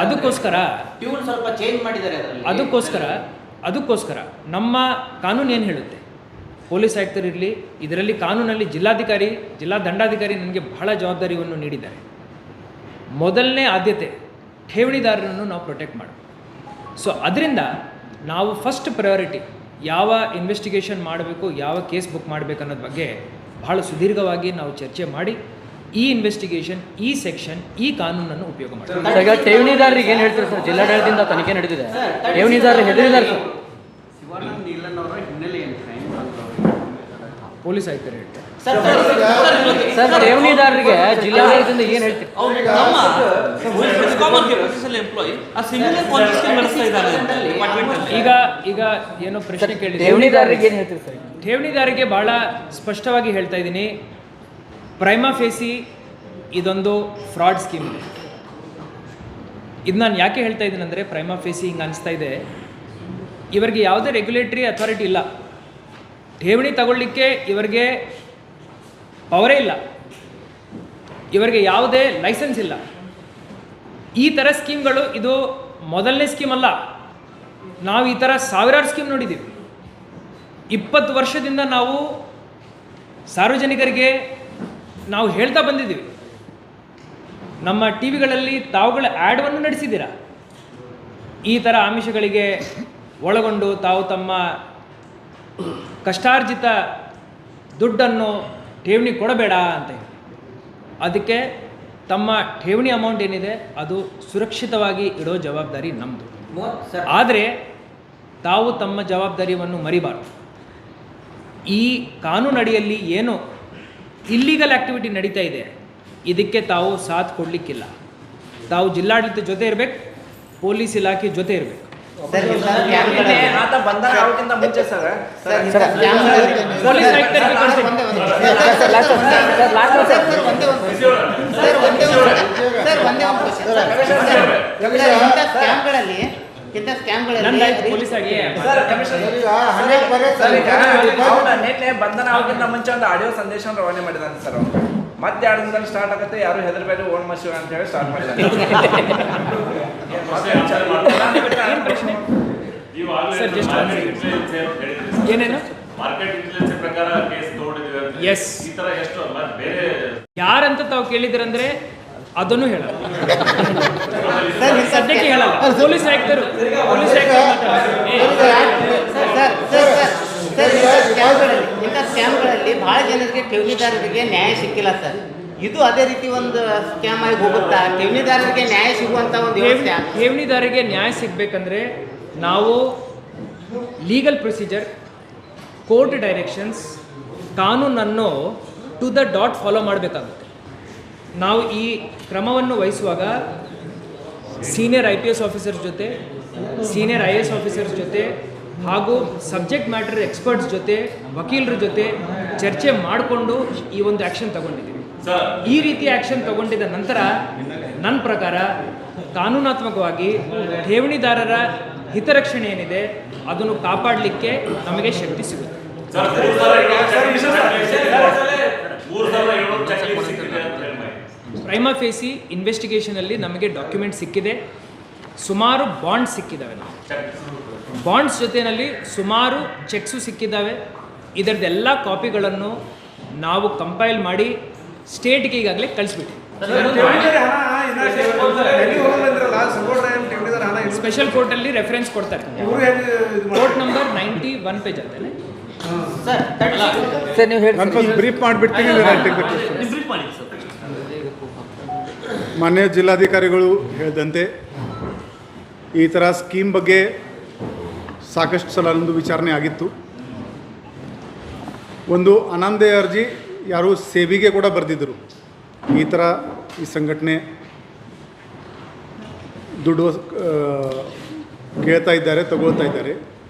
ಅದಕ್ಕೋಸ್ಕರ ನಮ್ಮ ಕಾನೂನು ಏನು ಹೇಳುತ್ತೆ, ಪೊಲೀಸ್ ಆಯುಕ್ತರಿರಲಿ, ಇದರಲ್ಲಿ ಕಾನೂನಲ್ಲಿ ಜಿಲ್ಲಾ ದಂಡಾಧಿಕಾರಿ ನನಗೆ ಬಹಳ ಜವಾಬ್ದಾರಿಯನ್ನು ನೀಡಿದ್ದಾರೆ. ಮೊದಲನೇ ಆದ್ಯತೆ ಠೇವಣಿದಾರರನ್ನು ನಾವು ಪ್ರೊಟೆಕ್ಟ್ ಮಾಡಬೇಕು. ಸೊ ಅದರಿಂದ ನಾವು ಫಸ್ಟ್ ಪ್ರಯಾರಿಟಿ ಯಾವ ಇನ್ವೆಸ್ಟಿಗೇಷನ್ ಮಾಡಬೇಕು, ಯಾವ ಕೇಸ್ ಬುಕ್ ಮಾಡಬೇಕು ಅನ್ನೋದ್ರ ಬಗ್ಗೆ ಬಹಳ ಸುದೀರ್ಘವಾಗಿ ನಾವು ಚರ್ಚೆ ಮಾಡಿ ಈ ಇನ್ವೆಸ್ಟಿಗೇಷನ್, ಈ ಸೆಕ್ಷನ್, ಈ ಕಾನೂನನ್ನು ಉಪಯೋಗ ಮಾಡ್ತೀವಿ. ಈಗ ಠೇವಣಿದಾರರಿಗೆ ಏನು ಹೇಳ್ತಾರೆ ಸರ್? ಜಿಲ್ಲಾಡಳಿತದಿಂದ ತನಿಖೆ ನಡೆದಿದೆ, ಠೇವಣಿದಾರರು ಹೆದರಿದ್ದಾರೆ ಸರ್. ಪೊಲೀಸ್ ಆಯುಕ್ತರು ಹೇಳ್ತಾರೆ ಸರ್, ಠೇವಣಿದಾರರಿಗೆ ಜಿಲ್ಲಾಡಳಿತದಿಂದ ಏನು ಹೇಳ್ತೀವಿ? ಈಗ ಏನೋ ಪ್ರಶ್ನೆ ಕೇಳಿ, ಠೇವಣಿದಾರರಿಗೆ ಏನು ಹೇಳ್ತೀವಿ ಸರ್? ಠೇವಣಿದಾರರಿಗೆ ಭಾಳ ಸ್ಪಷ್ಟವಾಗಿ ಹೇಳ್ತಾ ಇದ್ದೀನಿ, ಪ್ರೈಮಾ ಫೇಸಿ ಇದೊಂದು ಫ್ರಾಡ್ ಸ್ಕೀಮ್ ಇದೆ. ಇದು ನಾನು ಯಾಕೆ ಹೇಳ್ತಾ ಇದ್ದೀನಿ ಅಂದರೆ, ಪ್ರೈಮಾ ಫೇಸಿ ಹಿಂಗೆ ಅನಿಸ್ತಾ ಇದೆ, ಇವರಿಗೆ ಯಾವುದೇ ರೆಗ್ಯುಲೇಟರಿ ಅಥಾರಿಟಿ ಇಲ್ಲ, ಠೇವಣಿ ತಗೊಳ್ಳಿಕ್ಕೆ ಇವರಿಗೆ ಪವರೇ ಇಲ್ಲ, ಇವರಿಗೆ ಯಾವುದೇ ಲೈಸೆನ್ಸ್ ಇಲ್ಲ. ಈ ಥರ ಸ್ಕೀಮ್ಗಳು ಇದು ಮೊದಲನೇ ಸ್ಕೀಮ್ ಅಲ್ಲ. ನಾವು ಈ ಥರ ಸಾವಿರಾರು ಸ್ಕೀಮ್ ನೋಡಿದ್ದೀವಿ. 20 ವರ್ಷದಿಂದ ನಾವು ಸಾರ್ವಜನಿಕರಿಗೆ ನಾವು ಹೇಳ್ತಾ ಬಂದಿದ್ದೀವಿ. ನಮ್ಮ ಟಿ ವಿಗಳಲ್ಲಿ ತಾವುಗಳ ಆ್ಯಡನ್ನು ನಡೆಸಿದ್ದೀರಾ. ಈ ಥರ ಆಮಿಷಗಳಿಗೆ ಒಳಗೊಂಡು ತಾವು ತಮ್ಮ ಕಷ್ಟಾರ್ಜಿತ ದುಡ್ಡನ್ನು ಠೇವಣಿ ಕೊಡಬೇಡ ಅಂತ ಹೇಳಿ, ಅದಕ್ಕೆ ತಮ್ಮ ಠೇವಣಿ ಅಮೌಂಟ್ ಏನಿದೆ ಅದು ಸುರಕ್ಷಿತವಾಗಿ ಇಡೋ ಜವಾಬ್ದಾರಿ ನಮ್ಮದು. ಆದರೆ ತಾವು ತಮ್ಮ ಜವಾಬ್ದಾರಿಯನ್ನು ಮರಿಬಾರ್ದು. ಈ ಕಾನೂನಡಿಯಲ್ಲಿ ಏನು ಇಲ್ಲಿಗಲ್ ಆ್ಯಕ್ಟಿವಿಟಿ ನಡೀತಾ ಇದೆ, ಇದಕ್ಕೆ ತಾವು ಸಾಥ್ ಕೊಡಲಿಕ್ಕಿಲ್ಲ. ತಾವು ಜಿಲ್ಲಾಡಳಿತ ಜೊತೆ ಇರಬೇಕು, ಪೊಲೀಸ್ ಇಲಾಖೆ ಜೊತೆ ಇರಬೇಕು. ಆತ ಬಂಧನ ಆಗೋಕ್ಕಿಂತ ಮುಂಚೆ ಸರ್ ಪೊಲೀಸ್ ಆಯುಕ್ತರಿಗೆ ಕಳಿಸ್ತೀನಿ. ನಂದಾಯ್ತು ಪೊಲೀಸ್ ಆಗಿ. ನೆನ್ನೆ ಬಂಧನ ಆಗೋಕ್ಕಿಂತ ಮುಂಚೆ ಒಂದು ಆಡಿಯೋ ಸಂದೇಶ ರವಾನೆ ಮಾಡಿದಾನೆ ಸರ್ ಅವ್ನು. ಮತ್ತೆ 2 ದಿನದಲ್ಲಿ ಸ್ಟಾರ್ಟ್ ಆಗುತ್ತೆ, ಯಾರು ಹೆದರ್ಬೇಡಿ ಓಂ ನಮಃ ಶಿವಾಯ ಅಂತ ಹೇಳಿ ಸ್ಟಾರ್ಟ್ ಮಾಡಿದ್ದಾನೆ. ಏನೇನು ಮಾರ್ಕೆಟ್ ಇಂಟೆಲಿಜೆನ್ಸ್ ಪ್ರಕಾರ ಕೇಸ್ ತಗೊಂಡಿದ್ದೀವಿ. ಎಸ್, ಈ ತರ ಎಷ್ಟು ಬೇರೆ ಯಾರಂತ ತಾವು ಕೇಳಿದ್ರಂದ್ರೆ ಅದನ್ನು ಹೇಳಲ್ಲ, ಸದ್ಯಕ್ಕೆ ಹೇಳಲ್ಲ. ಪೊಲೀಸ್ ಆಯುಕ್ತರು ಇಂಥ ಸ್ಕ್ಯಾಮ್ಗಳಲ್ಲಿ ಭಾಳ ಜನರಿಗೆ ಠೇವಣಿದಾರರಿಗೆ ನ್ಯಾಯ ಸಿಕ್ಕಿಲ್ಲ ಸರ್. ಇದು ಅದೇ ರೀತಿ ಒಂದು ಸ್ಕ್ಯಾಮ್ ಆಗಿ ಹೋಗುತ್ತಾ? ಠೇವಣಿದಾರರಿಗೆ ನ್ಯಾಯ ಸಿಗುವಂಥ ಒಂದು ಠೇವಣಿದಾರರಿಗೆ ನ್ಯಾಯ ಸಿಗಬೇಕಂದ್ರೆ ನಾವು ಲೀಗಲ್ ಪ್ರೊಸೀಜರ್, ಕೋರ್ಟ್ ಡೈರೆಕ್ಷನ್ಸ್, ಕಾನೂನನ್ನು ಟು ದ ಡಾಟ್ ಫಾಲೋ ಮಾಡಬೇಕಾಗುತ್ತೆ. ನಾವು ಈ ಕ್ರಮವನ್ನು ವಹಿಸುವಾಗ ಸೀನಿಯರ್ IPS ಆಫೀಸರ್ಸ್ ಜೊತೆ, ಸೀನಿಯರ್ IAS ಆಫೀಸರ್ಸ್ ಜೊತೆ ಹಾಗೂ ಸಬ್ಜೆಕ್ಟ್ ಮ್ಯಾಟರ್ ಎಕ್ಸ್ಪರ್ಟ್ಸ್ ಜೊತೆ, ವಕೀಲರ ಜೊತೆ ಚರ್ಚೆ ಮಾಡಿಕೊಂಡು ಈ ಒಂದು ಆ್ಯಕ್ಷನ್ ತಗೊಂಡಿದ್ದೀವಿ. ಈ ರೀತಿ ಆ್ಯಕ್ಷನ್ ತಗೊಂಡಿದ್ದ ನಂತರ ನನ್ನ ಪ್ರಕಾರ ಕಾನೂನಾತ್ಮಕವಾಗಿ ಠೇವಣಿದಾರರ ಹಿತರಕ್ಷಣೆ ಏನಿದೆ ಅದನ್ನು ಕಾಪಾಡಲಿಕ್ಕೆ ನಮಗೆ ಶಕ್ತಿ ಸಿಗುತ್ತೆ. ಪ್ರೈಮಾ ಫೇಸಿ ಇನ್ವೆಸ್ಟಿಗೇಷನಲ್ಲಿ ನಮಗೆ ಡಾಕ್ಯುಮೆಂಟ್ ಸಿಕ್ಕಿದೆ, ಸುಮಾರು ಬಾಂಡ್ಸ್ ಸಿಕ್ಕಿದ್ದಾವೆ. ನಾವು ಬಾಂಡ್ಸ್ ಜೊತೆಯಲ್ಲಿ ಸುಮಾರು ಚೆಕ್ಸು ಸಿಕ್ಕಿದ್ದಾವೆ. ಇದರದ್ದೆಲ್ಲ ಕಾಪಿಗಳನ್ನು ನಾವು ಕಂಪೈಲ್ ಮಾಡಿ ಸ್ಟೇಟ್ಗೆ ಈಗಾಗಲೇ ಕಳಿಸ್ಬಿಟ್ಟು ಸ್ಪೆಷಲ್ ಕೋರ್ಟಲ್ಲಿ ರೆಫರೆನ್ಸ್ ಕೊಡ್ತಾರೆ. ಕೋರ್ಟ್ ನಂಬರ್ 91 ಪೇಜ್ ಅಂತೇನೆ ಸರ್. ನೀವು ಹೇಳಿ ಬ್ರೀಫ್ ಮಾಡಿಬಿಡ್ತೀನಿ. ಮಾನ್ಯ ಜಿಲ್ಲಾಧಿಕಾರಿಗಳು ಹೇಳಿದಂತೆ ಈ ಥರ ಸ್ಕೀಮ್ ಬಗ್ಗೆ ಸಾಕಷ್ಟು ಸಲ ಒಂದು ವಿಚಾರಣೆ ಆಗಿತ್ತು. ಒಂದು ಅನಾಮಧೇಯ ಅರ್ಜಿ ಯಾರು ಸೇಬಿಗೆ ಕೂಡ ಬರೆದಿದ್ದರು. ಈ ಥರ ಈ ಸಂಘಟನೆ ದುಡ್ಡು ಕೇಳ್ತಾ ಇದ್ದಾರೆ, ತಗೊಳ್ತಾ ಇದ್ದಾರೆ.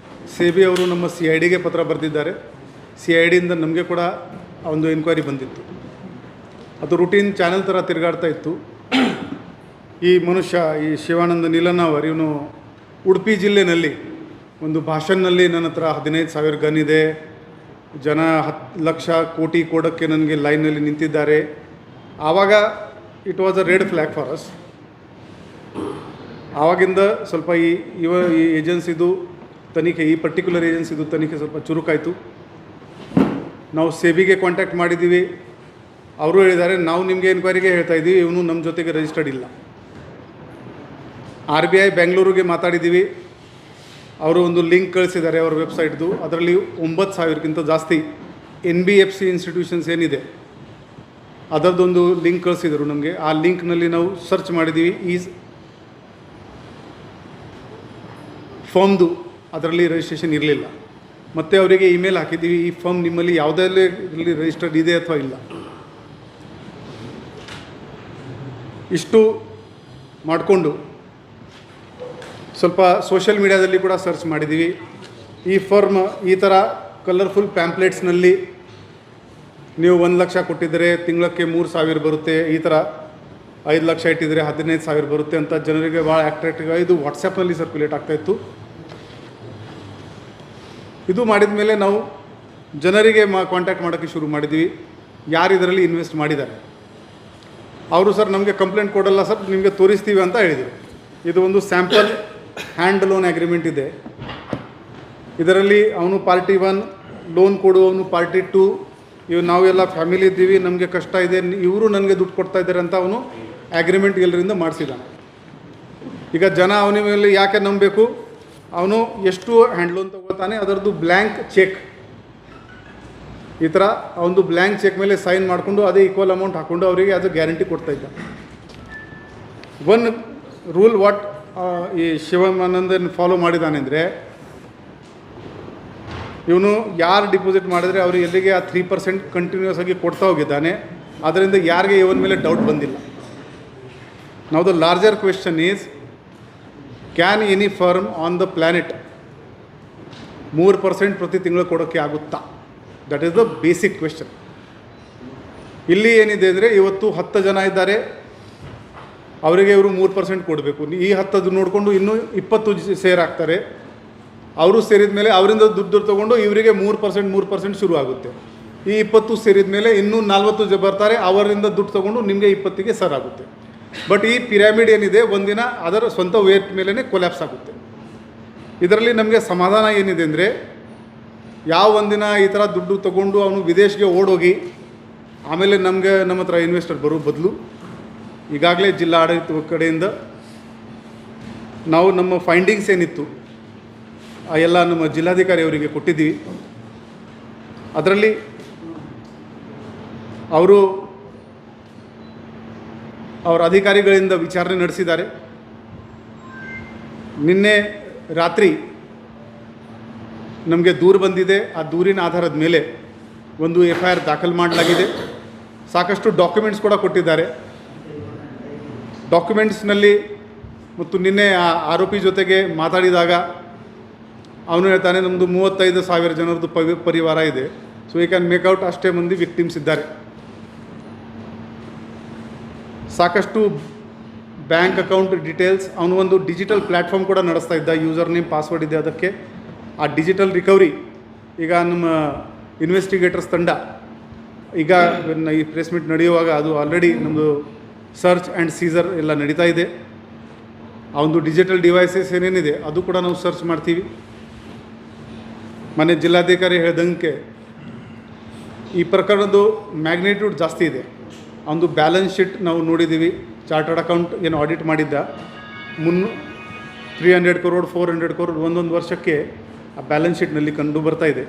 ಸೇಬಿ ಅವರು ನಮ್ಮ CIDಗೆ ಪತ್ರ ಬರೆದಿದ್ದಾರೆ. CIDಯಿಂದ ನಮಗೆ ಕೂಡ ಒಂದು ಎನ್ಕ್ವೈರಿ ಬಂದಿತ್ತು. ಅದು ರೂಟೀನ್ ಚಾನೆಲ್ ಥರ ತಿರುಗಾಡ್ತಾ ಇತ್ತು. ಈ ಮನುಷ್ಯ, ಈ ಶಿವಾನಂದ ನೀಲನ್ನವರ್, ಇವನು ಉಡುಪಿ ಜಿಲ್ಲೆಯಲ್ಲಿ ಒಂದು ಭಾಷಣದಲ್ಲಿ ನನ್ನ ಹತ್ರ 15,000 ಗನ್ ಇದೆ, ಜನ 10 ಲಕ್ಷ ಕೋಟಿ ಕೊಡೋಕ್ಕೆ ನನಗೆ ಲೈನಲ್ಲಿ ನಿಂತಿದ್ದಾರೆ. ಆವಾಗ it was a red flag for us. ಆವಾಗಿಂದ ಸ್ವಲ್ಪ ಈ ಏಜೆನ್ಸಿದು ತನಿಖೆ, ಈ ಪರ್ಟಿಕ್ಯುಲರ್ ಏಜೆನ್ಸಿದು ತನಿಖೆ ಸ್ವಲ್ಪ ಚುರುಕಾಯಿತು. ನಾವು ಸೇಬಿಗೆ ಕಾಂಟ್ಯಾಕ್ಟ್ ಮಾಡಿದ್ದೀವಿ. ಅವರು ಹೇಳಿದ್ದಾರೆ ನಾವು ನಿಮಗೆ ಎನ್ಕ್ವೈರಿಗೆ ಹೇಳ್ತಾ ಇದ್ದೀವಿ, ಇವನು ನಮ್ಮ ಜೊತೆಗೆ ರಿಜಿಸ್ಟರ್ಡ್ ಇಲ್ಲ. RBI ಬೆಂಗಳೂರಿಗೆ ಮಾತಾಡಿದ್ದೀವಿ. ಅವರು ಒಂದು ಲಿಂಕ್ ಕಳಿಸಿದ್ದಾರೆ ಅವ್ರ ವೆಬ್ಸೈಟ್ದು. ಅದರಲ್ಲಿ 9,000ಕ್ಕಿಂತ ಜಾಸ್ತಿ NBFC ಇನ್ಸ್ಟಿಟ್ಯೂಷನ್ಸ್ ಏನಿದೆ ಅದರದ್ದೊಂದು ಲಿಂಕ್ ಕಳಿಸಿದರು ನಮಗೆ. ಆ ಲಿಂಕ್ನಲ್ಲಿ ನಾವು ಸರ್ಚ್ ಮಾಡಿದ್ದೀವಿ. ಈಸ್ ಫರ್ಮ್ದು ಅದರಲ್ಲಿ ರಿಜಿಸ್ಟ್ರೇಷನ್ ಇರಲಿಲ್ಲ. ಮತ್ತು ಅವರಿಗೆ ಇಮೇಲ್ ಹಾಕಿದ್ದೀವಿ, ಈ ಫರ್ಮ್ ನಿಮ್ಮಲ್ಲಿ ಯಾವುದರಲ್ಲಿ ಇದರಲ್ಲಿ ರಿಜಿಸ್ಟರ್ಡ್ ಇದೆ ಅಥವಾ ಇಲ್ಲ. ಇಷ್ಟು ಮಾಡಿಕೊಂಡು ಸ್ವಲ್ಪ ಸೋಷಿಯಲ್ ಮೀಡಿಯಾದಲ್ಲಿ ಕೂಡ ಸರ್ಚ್ ಮಾಡಿದ್ದೀವಿ. ಈ ಫರ್ಮ್ ಈ ಥರ ಕಲರ್ಫುಲ್ ಪ್ಯಾಂಪ್ಲೆಟ್ಸ್ನಲ್ಲಿ ನೀವು 1 ಲಕ್ಷ ಕೊಟ್ಟಿದ್ದರೆ ತಿಂಗಳಕ್ಕೆ 3,000 ಬರುತ್ತೆ, ಈ ಥರ 5 ಲಕ್ಷ ಇಟ್ಟಿದ್ರೆ 15,000 ಬರುತ್ತೆ ಅಂತ ಜನರಿಗೆ ಭಾಳ ಅಟ್ರಾಕ್ಟಿವ್ ಆಗಿ ಇದು ವಾಟ್ಸಪ್ನಲ್ಲಿ ಸರ್ಕ್ಯುಲೇಟ್ ಆಗ್ತಾಯಿತ್ತು. ಇದು ಮಾಡಿದ ಮೇಲೆ ನಾವು ಜನರಿಗೆ ಕಾಂಟ್ಯಾಕ್ಟ್ ಮಾಡೋಕ್ಕೆ ಶುರು ಮಾಡಿದ್ವಿ, ಯಾರು ಇದರಲ್ಲಿ ಇನ್ವೆಸ್ಟ್ ಮಾಡಿದ್ದಾರೆ. ಅವರು ಸರ್ ನಮಗೆ ಕಂಪ್ಲೇಂಟ್ ಕೊಡಲ್ಲ ಸರ್, ನಿಮಗೆ ತೋರಿಸ್ತೀವಿ ಅಂತ ಹೇಳಿದರು. ಇದು ಒಂದು ಸ್ಯಾಂಪಲ್ ಹ್ಯಾಂಡ್ ಲೋನ್ ಅಗ್ರಿಮೆಂಟ್ ಇದೆ. ಇದರಲ್ಲಿ ಅವನು ಪಾರ್ಟಿ 1 ಲೋನ್ ಕೊಡುವವನು ಪಾರ್ಟಿ 2, ಇವು ನಾವೆಲ್ಲ ಫ್ಯಾಮಿಲಿ ಇದ್ದೀವಿ, ನಮಗೆ ಕಷ್ಟ ಇದೆ, ಇವರು ನನಗೆ ದುಡ್ಡು ಕೊಡ್ತಾ ಇದ್ದಾರೆ ಅಂತ ಅವನು ಅಗ್ರಿಮೆಂಟ್ ಎಲ್ಲರಿಂದ ಮಾಡಿಸಿದ್ದಾನೆ. ಈಗ ಜನ ಅವನ ಮೇಲೆ ಯಾಕೆ ನಂಬಬೇಕು? ಅವನು ಎಷ್ಟು ಹ್ಯಾಂಡ್ ಲೋನ್ ತೊಗೊಳ್ತಾನೆ ಅದರದ್ದು ಬ್ಲ್ಯಾಂಕ್ ಚೆಕ್, ಈ ಥರ ಅವನದು ಬ್ಲ್ಯಾಂಕ್ ಚೆಕ್ ಮೇಲೆ ಸೈನ್ ಮಾಡಿಕೊಂಡು ಅದೇ ಈಕ್ವಲ್ ಅಮೌಂಟ್ ಹಾಕ್ಕೊಂಡು ಅವರಿಗೆ ಅದು ಗ್ಯಾರಂಟಿ ಕೊಡ್ತಾಯಿದ್ದ. ಒನ್ ರೂಲ್ ವಾಟ್ ಈ ಶಿವಾನಂದನ್ ಫಾಲೋ ಮಾಡಿದ್ದಾನೆಂದರೆ, ಇವನು ಯಾರು ಡಿಪಾಸಿಟ್ ಮಾಡಿದರೆ ಅವರು ಎಲ್ಲಿಗೆ ಆ 3% ಕಂಟಿನ್ಯೂಸ್ ಆಗಿ ಕೊಡ್ತಾ ಹೋಗಿದ್ದಾನೆ. ಅದರಿಂದ ಯಾರಿಗೆ ಇವನ ಮೇಲೆ ಡೌಟ್ ಬಂದಿಲ್ಲ. ನಾವು the larger question is, can any firm on the planet 3% ಪ್ರತಿ ತಿಂಗಳು ಕೊಡೋಕ್ಕೆ ಆಗುತ್ತಾ? That is the basic question. ಇಲ್ಲಿ ಏನಿದೆ ಅಂದರೆ, ಇವತ್ತು 10 ಜನ ಇದ್ದಾರೆ, ಅವರಿಗೆ ಇವರು 3% ಕೊಡಬೇಕು. ಈ 10 ನೋಡಿಕೊಂಡು ಇನ್ನೂ 20 ಸೇರ್ ಆಗ್ತಾರೆ. ಅವರು ಸೇರಿದ ಮೇಲೆ ಅವರಿಂದ ದುಡ್ಡು ತೊಗೊಂಡು ಇವರಿಗೆ 3% ಶುರು ಆಗುತ್ತೆ. ಈ 20 ಸೇರಿದ ಮೇಲೆ ಇನ್ನೂ 40 ಬರ್ತಾರೆ, ಅವರಿಂದ ದುಡ್ಡು ತೊಗೊಂಡು ನಿಮಗೆ 20ಗೆ ಸರ್ ಆಗುತ್ತೆ. ಬಟ್ ಈ ಪಿರಾಮಿಡ್ ಏನಿದೆ, ಒಂದಿನ ಅದರ ಸ್ವಂತ ವೇಟ್ ಮೇಲೇ ಕೊಲ್ಯಾಪ್ಸ್ ಆಗುತ್ತೆ. ಇದರಲ್ಲಿ ನಮಗೆ ಸಮಾಧಾನ ಏನಿದೆ ಅಂದರೆ, ಯಾವ ಒಂದಿನ ಈ ಥರ ದುಡ್ಡು ತೊಗೊಂಡು ಅವನು ವಿದೇಶಕ್ಕೆ ಓಡೋಗಿ ಆಮೇಲೆ ನಮ್ಮ ಹತ್ರ ಇನ್ವೆಸ್ಟರ್ ಬರೋ ಬದಲು, ಈಗಾಗಲೇ ಜಿಲ್ಲಾ ಆಡಳಿತ ಕಡೆಯಿಂದ ನಾವು ನಮ್ಮ ಫೈಂಡಿಂಗ್ಸ್ ಏನಿತ್ತು ಆ ಎಲ್ಲ ನಮ್ಮ ಜಿಲ್ಲಾಧಿಕಾರಿ ಅವರಿಗೆ ಕೊಟ್ಟಿದ್ದೀವಿ. ಅದರಲ್ಲಿ ಅವರು ಅವರ ಅಧಿಕಾರಿಗಳಿಂದ ವಿಚಾರಣೆ ನಡೆಸಿದ್ದಾರೆ. ನಿನ್ನೆ ರಾತ್ರಿ ನಮಗೆ ದೂರು ಬಂದಿದೆ. ಆ ದೂರಿನ ಆಧಾರದ ಮೇಲೆ ಒಂದು FIR ದಾಖಲು ಮಾಡಲಾಗಿದೆ. ಸಾಕಷ್ಟು ಡಾಕ್ಯುಮೆಂಟ್ಸ್ ಕೂಡ ಕೊಟ್ಟಿದ್ದಾರೆ. ಡಾಕ್ಯುಮೆಂಟ್ಸ್ನಲ್ಲಿ ಮತ್ತು ನಿನ್ನೆ ಆ ಆರೋಪಿ ಜೊತೆಗೆ ಮಾತಾಡಿದಾಗ ಅವನು ಹೇಳ್ತಾನೆ, ನಮ್ಮದು 35,000 ಜನರದ್ದು ಪರಿವಾರ ಇದೆ. ಸೊ ಯು ಕ್ಯಾನ್ ಮೇಕ್ಔಟ್ ಅಷ್ಟೇ ಮಂದಿ ವಿಕ್ಟಿಮ್ಸ್ ಇದ್ದಾರೆ. ಸಾಕಷ್ಟು ಬ್ಯಾಂಕ್ ಅಕೌಂಟ್ ಡೀಟೇಲ್ಸ್, ಅವನು ಒಂದು ಡಿಜಿಟಲ್ ಪ್ಲ್ಯಾಟ್ಫಾರ್ಮ್ ಕೂಡ ನಡೆಸ್ತಾ ಇದ್ದ. ಯೂಸರ್ ನೇಮ್ ಪಾಸ್ವರ್ಡ್ ಇದೆ ಅದಕ್ಕೆ. ಆ ಡಿಜಿಟಲ್ ರಿಕವರಿ ಈಗ ನಮ್ಮ ಇನ್ವೆಸ್ಟಿಗೇಟರ್ಸ್ ತಂಡ ಈಗ ಈ ಪ್ರೆಸ್ ಮೀಟ್ ನಡೆಯುವಾಗ ಅದು ಆಲ್ರೆಡಿ ನಮ್ಮದು ಸರ್ಚ್ ಆ್ಯಂಡ್ ಸೀಸರ್ ಎಲ್ಲ ನಡೀತಾ ಇದೆ. ಆ ಒಂದು ಡಿಜಿಟಲ್ ಡಿವೈಸಸ್ ಏನೇನಿದೆ ಅದು ಕೂಡ ನಾವು ಸರ್ಚ್ ಮಾಡ್ತೀವಿ. ಮನೆ ಜಿಲ್ಲಾಧಿಕಾರಿ ಹೇಳ್ದಂಗೆ ಈ ಪ್ರಕರಣದ್ದು ಮ್ಯಾಗ್ನಿಟ್ಯೂಡ್ ಜಾಸ್ತಿ ಇದೆ. ಒಂದು ಬ್ಯಾಲೆನ್ಸ್ ಶೀಟ್ ನಾವು ನೋಡಿದ್ದೀವಿ. ಚಾರ್ಟರ್ಡ್ ಅಕೌಂಟ್ ಏನು ಆಡಿಟ್ ಮಾಡಿದ್ದ 300 crore 400 crore ಒಂದೊಂದು ವರ್ಷಕ್ಕೆ ಆ ಬ್ಯಾಲೆನ್ಸ್ ಶೀಟ್ನಲ್ಲಿ ಕಂಡು ಬರ್ತಾ ಇದೆ.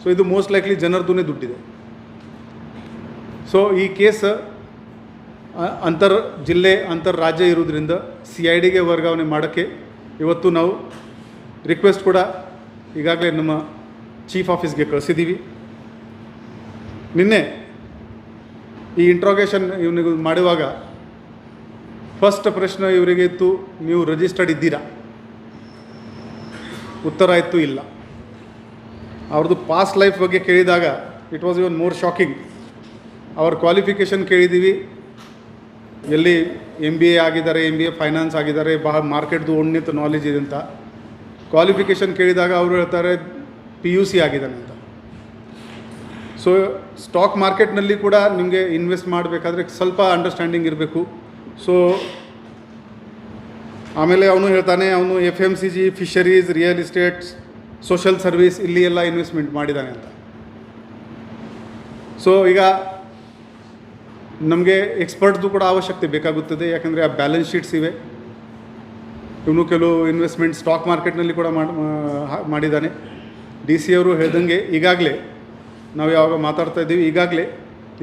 ಸೊ ಇದು ಮೋಸ್ಟ್ ಲೈಕ್ಲಿ ಜನರದ್ದು ದುಡ್ಡಿದೆ. ಸೊ ಈ ಕೇಸ್ ಅಂತರ್ ಜಿಲ್ಲೆ ಅಂತರ್ ರಾಜ್ಯ ಇರೋದ್ರಿಂದ CIDಗೆ ವರ್ಗಾವಣೆ ಮಾಡೋಕ್ಕೆ ಇವತ್ತು ನಾವು ರಿಕ್ವೆಸ್ಟ್ ಕೂಡ ಈಗಾಗಲೇ ನಮ್ಮ ಚೀಫ್ ಆಫೀಸ್ಗೆ ಕಳಿಸಿದ್ದೀವಿ. ನಿನ್ನೆ ಈ ಇಂಟ್ರೋಗೇಷನ್ ಇವನಿಗೆ ಮಾಡುವಾಗ ಫಸ್ಟ್ ಪ್ರಶ್ನೆ ಇವರಿಗೆ ಇತ್ತು, ನೀವು ರಿಜಿಸ್ಟರ್ಡ್ ಇದ್ದೀರಾ? ಉತ್ತರ ಇತ್ತು ಇಲ್ಲ. ಅವ್ರದ್ದು ಪಾಸ್ಟ್ ಲೈಫ್ ಬಗ್ಗೆ ಕೇಳಿದಾಗ it was even more shocking. ಅವ್ರ ಕ್ವಾಲಿಫಿಕೇಷನ್ ಕೇಳಿದ್ದೀವಿ, ಎಲ್ಲಿ MBA ಆಗಿದ್ದಾರೆ, MBA ಫೈನಾನ್ಸ್ ಆಗಿದ್ದಾರೆ, ಮಾರ್ಕೆಟ್ದು ಉನ್ನತ ನಾಲೆಜ್ ಇದೆ ಅಂತ. ಕ್ವಾಲಿಫಿಕೇಷನ್ ಕೇಳಿದಾಗ ಅವರು ಹೇಳ್ತಾರೆ PUC ಆಗಿದ್ದಾನೆ ಅಂತ. ಸೊ ಸ್ಟಾಕ್ ಮಾರ್ಕೆಟ್ನಲ್ಲಿ ಕೂಡ ನಿಮಗೆ ಇನ್ವೆಸ್ಟ್ ಮಾಡಬೇಕಾದ್ರೆ ಸ್ವಲ್ಪ ಅಂಡರ್ಸ್ಟ್ಯಾಂಡಿಂಗ್ ಇರಬೇಕು. ಸೊ ಆಮೇಲೆ ಅವನು ಹೇಳ್ತಾನೆ, ಅವನು FMCG, fisheries, real estates, social service ಇಲ್ಲಿ ಎಲ್ಲ ಇನ್ವೆಸ್ಟ್ಮೆಂಟ್ ಮಾಡಿದ್ದಾನೆ ಅಂತ. ಸೊ ಈಗ ನಮಗೆ ಎಕ್ಸ್ಪರ್ಟ್ದು ಕೂಡ ಅವಶ್ಯಕತೆ ಬೇಕಾಗುತ್ತದೆ. ಯಾಕಂದರೆ ಆ ಬ್ಯಾಲೆನ್ಸ್ ಶೀಟ್ಸ್ ಇವೆ. ಇವನು ಕೆಲವು ಇನ್ವೆಸ್ಟ್ಮೆಂಟ್ ಸ್ಟಾಕ್ ಮಾರ್ಕೆಟ್ನಲ್ಲಿ ಕೂಡ ಮಾಡಿದ್ದಾನೆ. DC ಅವರು ಹೇಳ್ದಂಗೆ ಈಗಾಗಲೇ ನಾವು ಯಾವಾಗ ಮಾತಾಡ್ತಾ ಇದ್ದೀವಿ, ಈಗಾಗಲೇ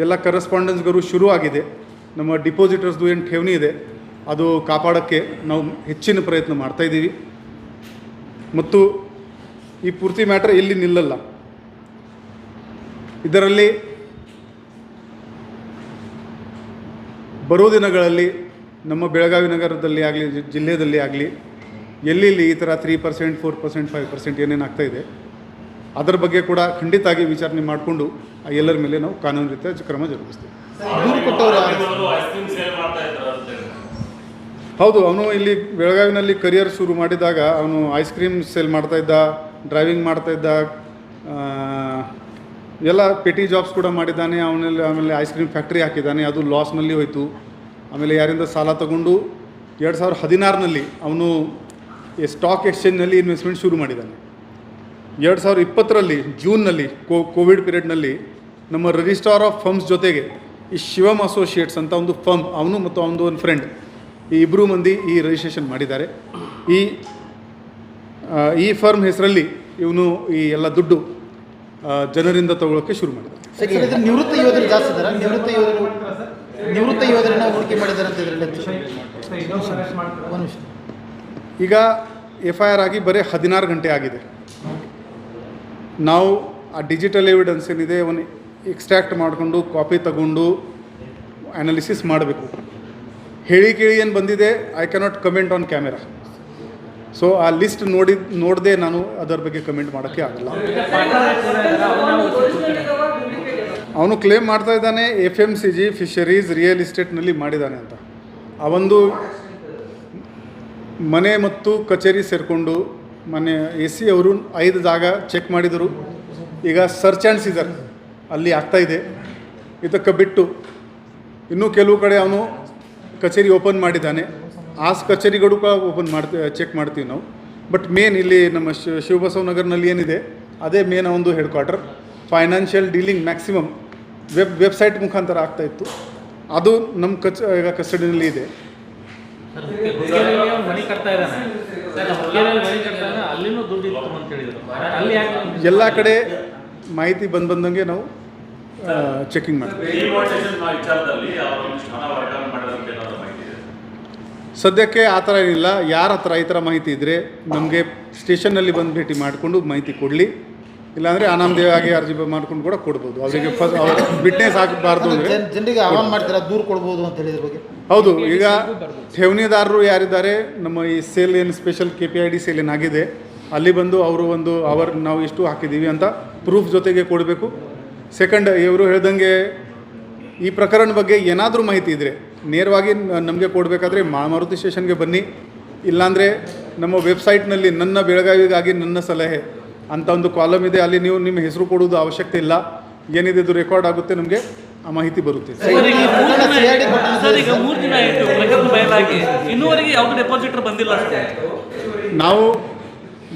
ಎಲ್ಲ ಕರೆಸ್ಪಾಂಡೆನ್ಸ್ಗಳು ಶುರು ಆಗಿದೆ. ನಮ್ಮ ಡಿಪಾಸಿಟರ್ಸ್ದು ಏನು ಠೇವಣಿ ಇದೆ ಅದು ಕಾಪಾಡೋಕ್ಕೆ ನಾವು ಹೆಚ್ಚಿನ ಪ್ರಯತ್ನ ಮಾಡ್ತಾಯಿದ್ದೀವಿ. ಮತ್ತು ಈ ಪೂರ್ತಿ ಮ್ಯಾಟ್ರ್ ಇಲ್ಲಿ ನಿಲ್ಲಲ್ಲ. ಇದರಲ್ಲಿ ಬರೋ ದಿನಗಳಲ್ಲಿ ನಮ್ಮ ಬೆಳಗಾವಿ ನಗರದಲ್ಲಿ ಆಗಲಿ, ಜಿಲ್ಲೆಯಲ್ಲಿ ಆಗಲಿ, ಎಲ್ಲಿ ಈ ಥರ 3%, 4%, 5% ಏನೇನಾಗ್ತಾ ಇದೆ ಅದರ ಬಗ್ಗೆ ಕೂಡ ಖಂಡಿತವಾಗಿ ವಿಚಾರಣೆ ಮಾಡಿಕೊಂಡು ಎಲ್ಲರ ಮೇಲೆ ನಾವು ಕಾನೂನು ರೀತಿಯ ಕ್ರಮ ಜರುಗಿಸ್ತೀವಿ. ಹೌದು, ಅವನು ಇಲ್ಲಿ ಬೆಳಗಾವಿನಲ್ಲಿ ಕರಿಯರ್ ಶುರು ಮಾಡಿದಾಗ ಅವನು ಐಸ್ ಕ್ರೀಮ್ ಸೇಲ್ ಮಾಡ್ತಾಯಿದ್ದ, ಡ್ರೈವಿಂಗ್ ಮಾಡ್ತಾಯಿದ್ದ, ಎಲ್ಲ ಪೆಟಿ ಜಾಬ್ಸ್ ಕೂಡ ಮಾಡಿದ್ದಾನೆ. ಆಮೇಲೆ ಐಸ್ ಕ್ರೀಮ್ ಫ್ಯಾಕ್ಟ್ರಿ ಹಾಕಿದ್ದಾನೆ, ಅದು ಲಾಸ್ನಲ್ಲಿ ಹೋಯಿತು. ಆಮೇಲೆ ಯಾರಿಂದ ಸಾಲ ತಗೊಂಡು 2016ನಲ್ಲಿ ಅವನು ಸ್ಟಾಕ್ ಎಕ್ಸ್ಚೇಂಜ್ನಲ್ಲಿ ಇನ್ವೆಸ್ಟ್ಮೆಂಟ್ ಶುರು ಮಾಡಿದ್ದಾನೆ. 2020ರಲ್ಲಿ ಜೂನ್ನಲ್ಲಿ ಕೋವಿಡ್ ಪೀರಿಯಡ್ನಲ್ಲಿ ನಮ್ಮ ರಿಜಿಸ್ಟ್ರಾರ್ ಆಫ್ ಫರ್ಮ್ಸ್ ಜೊತೆಗೆ ಈ ಶಿವಮ್ ಅಸೋಸಿಯೇಟ್ಸ್ ಅಂತ ಒಂದು ಫರ್ಮ್, ಅವನು ಮತ್ತು ಅವನದು ಒಂದು ಫ್ರೆಂಡ್, ಈ ಇಬ್ಬರು ಮಂದಿ ಈ ರಿಜಿಸ್ಟ್ರೇಷನ್ ಮಾಡಿದ್ದಾರೆ. ಈ ಫರ್ಮ್ ಹೆಸರಲ್ಲಿ ಇವನು ಈ ಎಲ್ಲ ದುಡ್ಡು ಜನರಿಂದ ತಗೊಳ್ಳೋಕ್ಕೆ ಶುರು ಮಾಡಿದ್ದಾರೆ. ನಿವೃತ್ತ ಯೋಧರು ಜಾಸ್ತಿ ಇದ್ದಾರೆ. ನಿವೃತ್ತ ಯೋಧರನ್ನ ಹೂಡಿಕೆ ಮಾಡಿದ್ದಾರೆ ಅಂತ ಇದರಲ್ಲಿ ಈಗ FIR ಆಗಿ ಬರೀ 16 ಗಂಟೆ ಆಗಿದೆ. ನಾವು ಆ ಡಿಜಿಟಲ್ ಎವಿಡೆನ್ಸ್ ಏನಿದೆ ಅವನು ಎಕ್ಸ್ಟ್ರಾಕ್ಟ್ ಮಾಡಿಕೊಂಡು ಕಾಪಿ ತಗೊಂಡು ಅನಾಲಿಸಿಸ್ ಮಾಡಬೇಕು. ಹೇಳಿ ಕೇಳಿ ಏನು ಬಂದಿದೆ, I cannot comment on camera. So ಆ ಲಿಸ್ಟ್ ನೋಡದೆ ನಾನು ಅದರ ಬಗ್ಗೆ ಕಮೆಂಟ್ ಮಾಡೋಕ್ಕೆ ಆಗಲ್ಲ. ಅವನು ಕ್ಲೇಮ್ ಮಾಡ್ತಾ ಇದ್ದಾನೆ FMCG ಫಿಶರೀಸ್ ರಿಯಲ್ ಎಸ್ಟೇಟ್ನಲ್ಲಿ ಮಾಡಿದ್ದಾನೆ ಅಂತ. ಆ ಒಂದು ಮನೆ ಮತ್ತು ಕಚೇರಿ ಸೇರಿಕೊಂಡು ಮೊನ್ನೆ AC ಅವರು 5 ಜಾಗ ಚೆಕ್ ಮಾಡಿದರು. ಈಗ ಸರ್ಚ್ ಆ್ಯಂಡ್ ಸೀಸರ್ ಅಲ್ಲಿ ಆಗ್ತಾಯಿದೆ. ಇದಕ್ಕೆ ಬಿಟ್ಟು ಇನ್ನೂ ಕೆಲವು ಕಡೆ ಅವನು ಕಚೇರಿ ಓಪನ್ ಮಾಡಿದ್ದಾನೆ. ಆ ಕಚೇರಿಗಳು ಕೂಡ ಚೆಕ್ ಮಾಡ್ತೀವಿ ನಾವು. ಬಟ್ ಮೇನ್ ಇಲ್ಲಿ ನಮ್ಮ ಶಿವಬಸವನಗರ್ನಲ್ಲಿ ಏನಿದೆ ಅದೇ ಮೇನ್ ಒಂದು head quarter. Financial dealing maximum website ಮುಖಾಂತರ ಆಗ್ತಾಯಿತ್ತು. ಅದು ನಮ್ಮ ಈಗ ಕಸ್ಟಡಿನಲ್ಲಿ ಇದೆ. ಮನೆ ಕಟ್ತಾ ಇದ್ದಾನೆ, ಮನೆ ಕಟ್ತಾ ಇದ್ದಾನೆ, ಅಲ್ಲಿನೂ ದುಡ್ಡು ಇತ್ತು ಅಂತ ಹೇಳಿದ್ರು. ಅಲ್ಲಿ ಯಾಕೆ ಎಲ್ಲ ಕಡೆ ಮಾಹಿತಿ ಬಂದಂಗೆ ನಾವು ಚೆಕಿಂಗ್ ಮಾಡ್ತೀವಿ. ವಿಚಾರದಲ್ಲಿ ಅವರೊಂದಿಷ್ಟು ಹಣ ವರ್ಗಾವಣೆ ಮಾಡಿದಂತೆ ಏನಾದರೂ ಮಾಹಿತಿ ಇದೆ? ಸದ್ಯಕ್ಕೆ ಆ ಥರ ಏನಿಲ್ಲ. ಯಾರ ಹತ್ರ ಈ ಥರ ಮಾಹಿತಿ ಇದ್ದರೆ ನಮಗೆ ಸ್ಟೇಷನ್ನಲ್ಲಿ ಬಂದು ಭೇಟಿ ಮಾಡಿಕೊಂಡು ಮಾಹಿತಿ ಕೊಡಲಿ. ಇಲ್ಲಾಂದರೆ ಅನಾಮಧೇಯವಾಗಿ ಅರ್ಜಿ ಮಾಡ್ಕೊಂಡು ಕೂಡ ಕೊಡ್ಬೋದು. ಅವರಿಗೆ ಅವ್ರ ವಿಟ್ನೆಸ್ ಆಗಬಾರ್ದು ಅಂದರೆ ಜನರಿಗೆ ಆಹ್ವಾನ ಮಾಡ್ತೀರಾ, ದೂರು ಕೊಡ್ಬೋದು ಅಂತ ಹೇಳಿದ್ರ ಬಗ್ಗೆ? ಹೌದು. ಈಗ ಠೇವಣಿದಾರರು ಯಾರಿದ್ದಾರೆ, ನಮ್ಮ ಈ ಸೇಲ್ ಏನು ಸ್ಪೆಷಲ್ KPID ಸೇಲ್ ಏನಾಗಿದೆ ಅಲ್ಲಿ ಬಂದು ಅವರು ಒಂದು ನಾವು ಎಷ್ಟು ಹಾಕಿದ್ದೀವಿ ಅಂತ ಪ್ರೂಫ್ ಜೊತೆಗೆ ಕೊಡಬೇಕು. ಸೆಕೆಂಡ್, ಇವರು ಹೇಳ್ದಂಗೆ ಈ ಪ್ರಕರಣ ಬಗ್ಗೆ ಏನಾದರೂ ಮಾಹಿತಿ ಇದ್ದರೆ ನೇರವಾಗಿ ನಮಗೆ ಕೊಡಬೇಕಾದ್ರೆ ಮಾರುತಿ ಸ್ಟೇಷನ್ಗೆ ಬನ್ನಿ. ಇಲ್ಲಾಂದರೆ ನಮ್ಮ ವೆಬ್ಸೈಟ್ನಲ್ಲಿ ನನ್ನ ಬೆಳಗಾವಿಗಾಗಿ ನನ್ನ ಸಲಹೆ ಅಂತ ಒಂದು ಕಾಲಮ್ ಇದೆ, ಅಲ್ಲಿ ನೀವು ನಿಮ್ಮ ಹೆಸರು ಕೊಡೋದು ಅವಶ್ಯಕತೆ ಇಲ್ಲ. ಏನಿದೆ ಅದು ರೆಕಾರ್ಡ್ ಆಗುತ್ತೆ, ನಮಗೆ ಆ ಮಾಹಿತಿ ಬರುತ್ತೆ. ಸರ್, ಈಗ 3 ದಿನ ಆಯಿತು ಪ್ರಕರಣ ಬಯಲಾಗಿ, ಇನ್ನೂವರೆಗೆ ಯಾವುದು ಡೆಪಾಸಿಟರ್ ಬಂದಿಲ್ಲ ಅಷ್ಟೇ. ನಾವು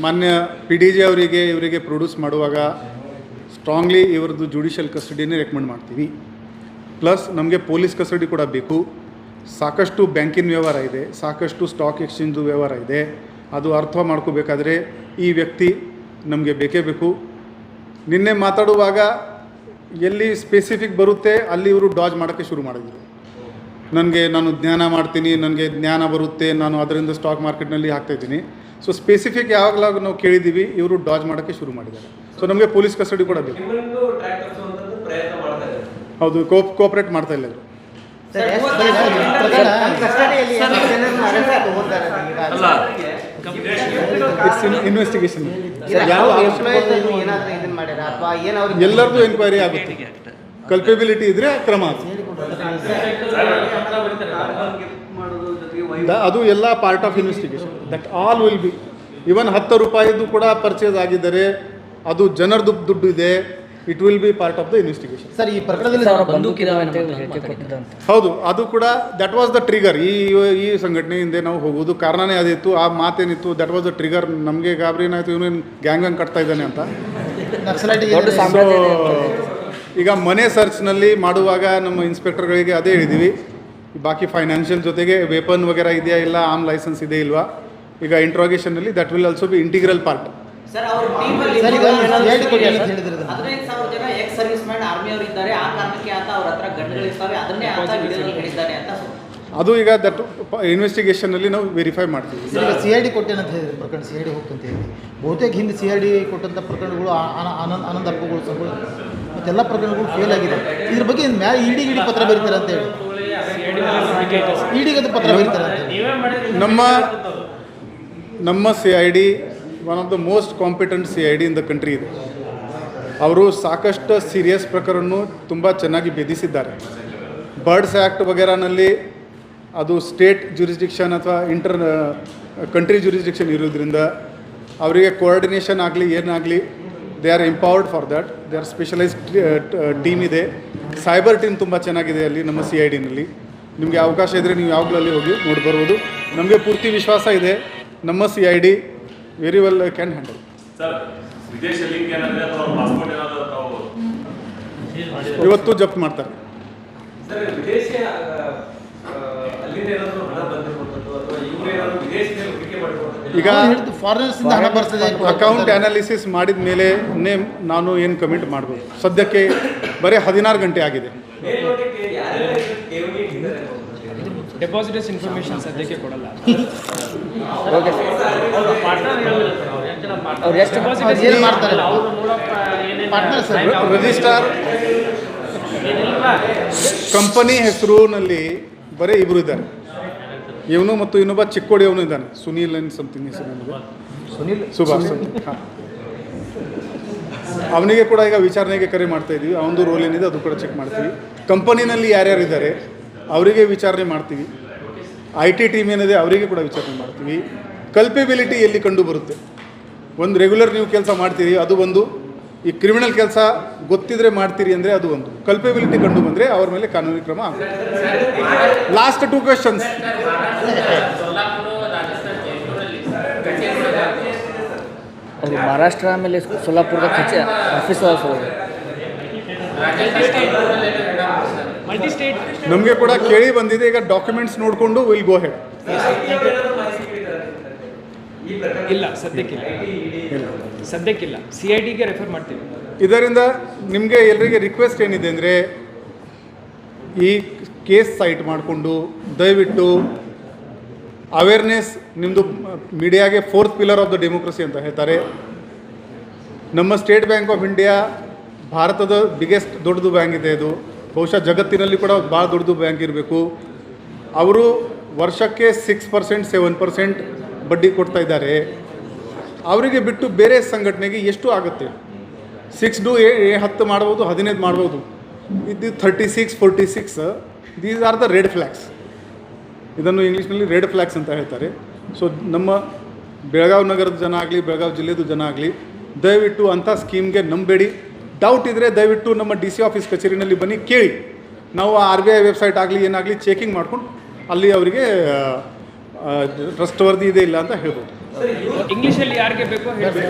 ಮಾನ್ಯ PDG ಅವರಿಗೆ ಇವರಿಗೆ ಪ್ರೊಡ್ಯೂಸ್ ಮಾಡುವಾಗ ಸ್ಟ್ರಾಂಗ್ಲಿ ಇವ್ರದ್ದು ಜುಡಿಷಿಯಲ್ ಕಸ್ಟಡಿನೇ ರೆಕಮೆಂಡ್ ಮಾಡ್ತೀವಿ. ಪ್ಲಸ್ ನಮಗೆ ಪೊಲೀಸ್ ಕಸ್ಟಡಿ ಕೂಡ ಬೇಕು. ಸಾಕಷ್ಟು ಬ್ಯಾಂಕಿನ ವ್ಯವಹಾರ ಇದೆ, ಸಾಕಷ್ಟು ಸ್ಟಾಕ್ ಎಕ್ಸ್ಚೇಂಜು ವ್ಯವಹಾರ ಇದೆ. ಅದು ಅರ್ಥ ಮಾಡ್ಕೋಬೇಕಾದ್ರೆ ಈ ವ್ಯಕ್ತಿ ನಮಗೆ ಬೇಕೇ ಬೇಕು. ನಿನ್ನೆ ಮಾತಾಡುವಾಗ ಎಲ್ಲಿ ಸ್ಪೆಸಿಫಿಕ್ ಬರುತ್ತೆ ಅಲ್ಲಿ ಇವರು ಡಾಜ್ ಮಾಡೋಕ್ಕೆ ಶುರು ಮಾಡಿದ್ರು. ನಾನು ಜ್ಞಾನ ಮಾಡ್ತೀನಿ, ನನಗೆ ಜ್ಞಾನ ಬರುತ್ತೆ, ನಾನು ಅದರಿಂದ ಸ್ಟಾಕ್ ಮಾರ್ಕೆಟ್ನಲ್ಲಿ ಹಾಕ್ತಾಯಿದ್ದೀನಿ. ಸೊ ಸ್ಪೆಸಿಫಿಕ್ ಯಾವಾಗಲಾಗ ನಾವು ಕೇಳಿದ್ದೀವಿ, ಇವರು ಡಾಜ್ ಮಾಡೋಕ್ಕೆ ಶುರು ಮಾಡಿದ್ದಾರೆ. ಸೊ ನಮಗೆ ಪೊಲೀಸ್ ಕಸ್ಟಡಿ ಕೂಡ ಬೇಕು. ಹೌದು, ಕೋಆಪ್ರೇಟ್ ಮಾಡ್ತಾ ಇಲ್ಲ ಇವರು. ಇನ್ವೆಸ್ಟಿಗೇಷನ್ ಎಲ್ಲರದ್ದು ಎನ್ಕ್ವೈರಿ ಆಗುತ್ತೆ. ಕಲ್ಪೆಬಿಲಿಟಿ ಇದ್ರೆ ಕ್ರಮ ಅದು ಎಲ್ಲ part of investigation. That all will be. Even 10 ರೂಪಾಯಿದು ಕೂಡ ಪರ್ಚೇಸ್ ಆಗಿದ್ದರೆ ಅದು ಜನರದ್ದು ದುಡ್ಡು ಇದೆ. It will be part of the investigation. Sir, ಈ ಪ್ರಕರಣದಲ್ಲಿ ಹೌದು, ಅದು ಕೂಡ ದಟ್ ವಾಸ್ ದ ಟ್ರಿಗರ್. ಈ ಸಂಘಟನೆ ಹಿಂದೆ ನಾವು ಹೋಗೋದು ಕಾರಣನೇ ಅದಿತ್ತು. ಆ ಮಾತೇನಿತ್ತು, ದಟ್ ವಾಸ್ ದ ಟ್ರಿಗರ್. ನಮಗೆ ಗಾಬರಿ ಏನಾಯಿತು, ಇವನು ಗ್ಯಾಂಗ್ ಕಟ್ತಾ ಇದ್ದಾನೆ ಅಂತ. ಸೊ ಈಗ ಮನೆ ಸರ್ಚ್ನಲ್ಲಿ ಮಾಡುವಾಗ ನಮ್ಮ ಇನ್ಸ್ಪೆಕ್ಟರ್ಗಳಿಗೆ ಅದೇ ಹೇಳಿದ್ದೀವಿ, ಬಾಕಿ ಫೈನಾನ್ಷಿಯಲ್ ಜೊತೆಗೆ ವೆಪನ್ ವಗೇರಾ ಇದೆಯಾ ಇಲ್ಲ, ಆಮ್ ಲೈಸೆನ್ಸ್ ಇದೆ ಇಲ್ವಾ. ಈಗ ಇಂಟ್ರಾಗೇಷನ್ನಲ್ಲಿ that will also be integral part. Sir, ಅವ್ರ ಟೀಮಲ್ಲಿ 15,000 ಜನ ಎಕ್ಸ್ ಸರ್ವಿಸ್ ಮ್ಯಾನ್ ಆರ್ಮಿ ಅವರು ಇದ್ದಾರೆ. ಆ ಕಾರಣಕ್ಕೆ ಆತ ಅವ್ರ ಹತ್ರ ಗನ್ಗಳಿರ್ತಾವೆ, ಅದನ್ನೇ ಆತ ವಿಡಿಯೋದಲ್ಲಿ ಹೇಳಿದ್ದಾನೆ ಅಂತ. ಅದು ಈಗ ದಟ್ ಇನ್ವೆಸ್ಟಿಗೇಷನ್ನಲ್ಲಿ ನಾವು ವೆರಿಫೈ ಮಾಡ್ತೀವಿ. ಈಗ CID ಕೊಟ್ಟೇನೆ ಅಂತ ಹೇಳಿದ್ರು, ಪ್ರಕರಣ CID ಹೋಗ್ತಂತ ಹೇಳಿ. ಬಹುತೇಕ ಹಿಂದೆ CID ಕೊಟ್ಟಂಥ ಪ್ರಕರಣಗಳು ಆನಂದ ಅಪ್ಪಗಳು ಸಂಬಳ ಮತ್ತೆಲ್ಲ ಪ್ರಕರಣಗಳು ಫೇಲ್ ಆಗಿದೆ. ಇದ್ರ ಬಗ್ಗೆ ED ಪತ್ರ ಬರೀತಾರೆ ಅಂತ ಹೇಳಿ, EDಗೆ ಪತ್ರ ಬರೀತಾರೆ ಅಂತ ಹೇಳಿ. ನಮ್ಮ CID one of the most competent CID in the country ಇದೆ. ಅವರು ಸಾಕಷ್ಟು ಸೀರಿಯಸ್ ಪ್ರಕರಣ ತುಂಬ ಚೆನ್ನಾಗಿ ಭೇದಿಸಿದ್ದಾರೆ. ಬರ್ಡ್ಸ್ ಆ್ಯಕ್ಟ್ ವಗೇರಾನಲ್ಲಿ ಅದು ಸ್ಟೇಟ್ ಜುರಿಸ್ಡಿಕ್ಷನ್ ಅಥವಾ ಕಂಟ್ರಿ ಜುರಿಸ್ಡಿಕ್ಷನ್ ಇರೋದ್ರಿಂದ ಅವರಿಗೆ ಕೋಆರ್ಡಿನೇಷನ್ ಆಗಲಿ ಏನಾಗಲಿ, they are empowered for that. They are specialised team ಇದೆ. ಸೈಬರ್ ಟೀಮ್ ತುಂಬ ಚೆನ್ನಾಗಿದೆ ಅಲ್ಲಿ ನಮ್ಮ CIDನಲ್ಲಿ. ನಿಮಗೆ ಅವಕಾಶ ಇದ್ದರೆ ನೀವು ಯಾವಾಗಲೂ ಅಲ್ಲಿ ಹೋಗಿ ನೋಡಿ ಬರ್ಬೋದು. ನಮಗೆ ಪೂರ್ತಿ ವಿಶ್ವಾಸ ಇದೆ, ನಮ್ಮ CID very well can handle. Sir, ವಿದೇಶ ಲಿಂಕ್ ಏನಾದ್ರೆ ಅಥವಾ ಪಾಸ್ಪೋರ್ಟ್ ಏನಾದರೂ ತಾವು ಇವತ್ತು ಜಪ್ತ್ ಮಾಡ್ತಾರೆ. ಸರ್, ವಿದೇಶಿ ಅಲ್ಲಿಂದ ಏನಾದರೂ ಹಣ ಬಂದಿರುವಂಥದ್ದು ಅಥವಾ ಇವರು ಏನಾದರೂ ವಿದೇಶದಲ್ಲಿ ಹೂಡಿಕೆ ಮಾಡಿರುವಂಥದ್ದು ಈಗ ಫಾರಿನರ್ಸಿಂದ ಹಣ ಬರ್ತದೆ. ಅಕೌಂಟ್ ಅನಾಲಿಸಿಸ್ ಮಾಡಿದ ಮೇಲೆ ನಾನು ಏನು ಕಮೆಂಟ್ ಮಾಡ್ಬೋದು. ಸದ್ಯಕ್ಕೆ ಬರೀ 16 ಗಂಟೆ ಆಗಿದೆ. ಡೆಪಾಸಿಟರ್ಸ್ ಇನ್ಫಾರ್ಮೇಷನ್ ಸದ್ಯಕ್ಕೆ ಕೊಡಲ್ಲ. ಪಾರ್ಟ್ನರ್ ಹೇಳಿಲ್ಲ ಸರ್, ಅವ್ರು ಜನ ಅವ್ರು ಎಷ್ಟು Deposit ಏನು ಮಾಡ್ತಾರೆ ಅವ್ರ ಮೂಲಕ ಏನೇನು ರಿಜಿಸ್ಟ್ರಾರ್ ಕಂಪನಿ ಹೆಸರಿನಲ್ಲಿ ಬರೀ ಇಬ್ಬರು ಇದ್ದಾರೆ, ಇವನು ಮತ್ತು ಇನ್ನೊಬ್ಬ ಚಿಕ್ಕೋಡಿ ಅವನು ಇದ್ದಾನೆ, ಸುನೀಲ್ ಏನು ಸಮಥಿಂಗ್ ಹೆಸರು, ಸುಭಾಷ್ ಹಾಂ. ಅವನಿಗೆ ಕೂಡ ಈಗ ವಿಚಾರಣೆಗೆ ಕರೆ ಮಾಡ್ತಾ ಇದ್ದೀವಿ, ಅವನದು ರೋಲ್ ಏನಿದೆ ಅದು ಕೂಡ ಚೆಕ್ ಮಾಡ್ತೀವಿ. ಕಂಪನಿನಲ್ಲಿ ಯಾರ್ಯಾರು ಇದ್ದಾರೆ ಅವರಿಗೆ ವಿಚಾರಣೆ ಮಾಡ್ತೀವಿ. IT ಟೀಮ್ ಏನಿದೆ ಅವರಿಗೆ ಕೂಡ ವಿಚಾರಣೆ ಮಾಡ್ತೀವಿ. ಕಲ್ಪೆಬಿಲಿಟಿ ಎಲ್ಲಿ ಕಂಡು ಬರುತ್ತೆ, ಒಂದು ರೆಗ್ಯುಲರ್ ನೀವು ಕೆಲಸ ಮಾಡ್ತೀರಿ ಅದು ಒಂದು, ಈ ಕ್ರಿಮಿನಲ್ ಕೆಲಸ ಗೊತ್ತಿದ್ರೆ ಮಾಡ್ತೀರಿ ಅಂದರೆ ಅದು ಒಂದು, ಕಲ್ಪೆಬಿಲಿಟಿ ಕಂಡು ಬಂದರೆ ಅವ್ರ ಮೇಲೆ ಕಾನೂನು ಕ್ರಮ ಆಗುತ್ತೆ. Last 2 questions. ಅದು ಮಹಾರಾಷ್ಟ್ರ ಆಮೇಲೆ ಸೊಲ್ಲಾಪುರದ ಆಫೀಸ್ ಮಲ್ಟಿ ಸ್ಟೇಟ್ ನಮಗೆ ಕೂಡ ಕೇಳಿ ಬಂದಿದೆ, ಈಗ ಡಾಕ್ಯುಮೆಂಟ್ಸ್ ನೋಡಿಕೊಂಡು ವಿಲ್ ಗೋ ಹೆಡ್. ಇಲ್ಲ ಸದ್ಯಕ್ಕಿಲ್ಲ CIDಗೆ ರೆಫರ್ ಮಾಡ್ತೀವಿ. ಇದರಿಂದ ನಿಮಗೆ ಎಲ್ಲರಿಗೆ ರಿಕ್ವೆಸ್ಟ್ ಏನಿದೆ ಅಂದರೆ, ಈ ಕೇಸ್ ಸೈಟ್ ಮಾಡಿಕೊಂಡು ದಯವಿಟ್ಟು ಅವೇರ್ನೆಸ್, ನಿಮ್ಮದು ಮೀಡಿಯಾಗೆ 4th pillar of the democracy ಅಂತ ಹೇಳ್ತಾರೆ. ನಮ್ಮ ಸ್ಟೇಟ್ ಬ್ಯಾಂಕ್ ಆಫ್ ಇಂಡಿಯಾ ಭಾರತದ ಬಿಗ್ಗೆಸ್ಟ್ ದೊಡ್ಡದು ಬ್ಯಾಂಕ್ ಇದೆ, ಅದು ಬಹುಶಃ ಜಗತ್ತಿನಲ್ಲಿ ಕೂಡ ಭಾಳ ದೊಡ್ಡದು ಬ್ಯಾಂಕ್ ಇರಬೇಕು. ಅವರು ವರ್ಷಕ್ಕೆ 6% 7% ಬಡ್ಡಿ ಕೊಡ್ತಾ ಇದ್ದಾರೆ. ಅವರಿಗೆ ಬಿಟ್ಟು ಬೇರೆ ಸಂಘಟನೆಗೆ ಎಷ್ಟು ಆಗುತ್ತೆ? 10 ಮಾಡ್ಬೋದು, 15 ಮಾಡ್ಬೋದು. ಇದು 36, 46 these are the red flags. ಇದನ್ನು ಇಂಗ್ಲೀಷ್ನಲ್ಲಿ ರೆಡ್ ಫ್ಲ್ಯಾಗ್ಸ್ ಅಂತ ಹೇಳ್ತಾರೆ. ಸೊ ನಮ್ಮ ಬೆಳಗಾವಿ ನಗರದ ಜನ ಆಗಲಿ, ಬೆಳಗಾವಿ ಜಿಲ್ಲೆದು ಜನ ಆಗಲಿ, ದಯವಿಟ್ಟು ಅಂಥ ಸ್ಕೀಮ್ಗೆ ನಂಬೇಡಿ. ಡೌಟ್ ಇದ್ದರೆ ದಯವಿಟ್ಟು ನಮ್ಮ DC ಆಫೀಸ್ ಕಚೇರಿನಲ್ಲಿ ಬನ್ನಿ, ಕೇಳಿ. ನಾವು RBI ವೆಬ್ಸೈಟ್ ಆಗಲಿ ಏನಾಗಲಿ ಚೆಕಿಂಗ್ ಮಾಡ್ಕೊಂಡು ಅಲ್ಲಿ ಅವರಿಗೆ ಟ್ರಸ್ಟ್ ವರ್ದಿ ಇದೆ ಇಲ್ಲ ಅಂತ ಹೇಳ್ಬೋದು. ಇಂಗ್ಲೀಷಲ್ಲಿ ಯಾರಿಗೆ ಬೇಕೋ ಹೇಳಿ.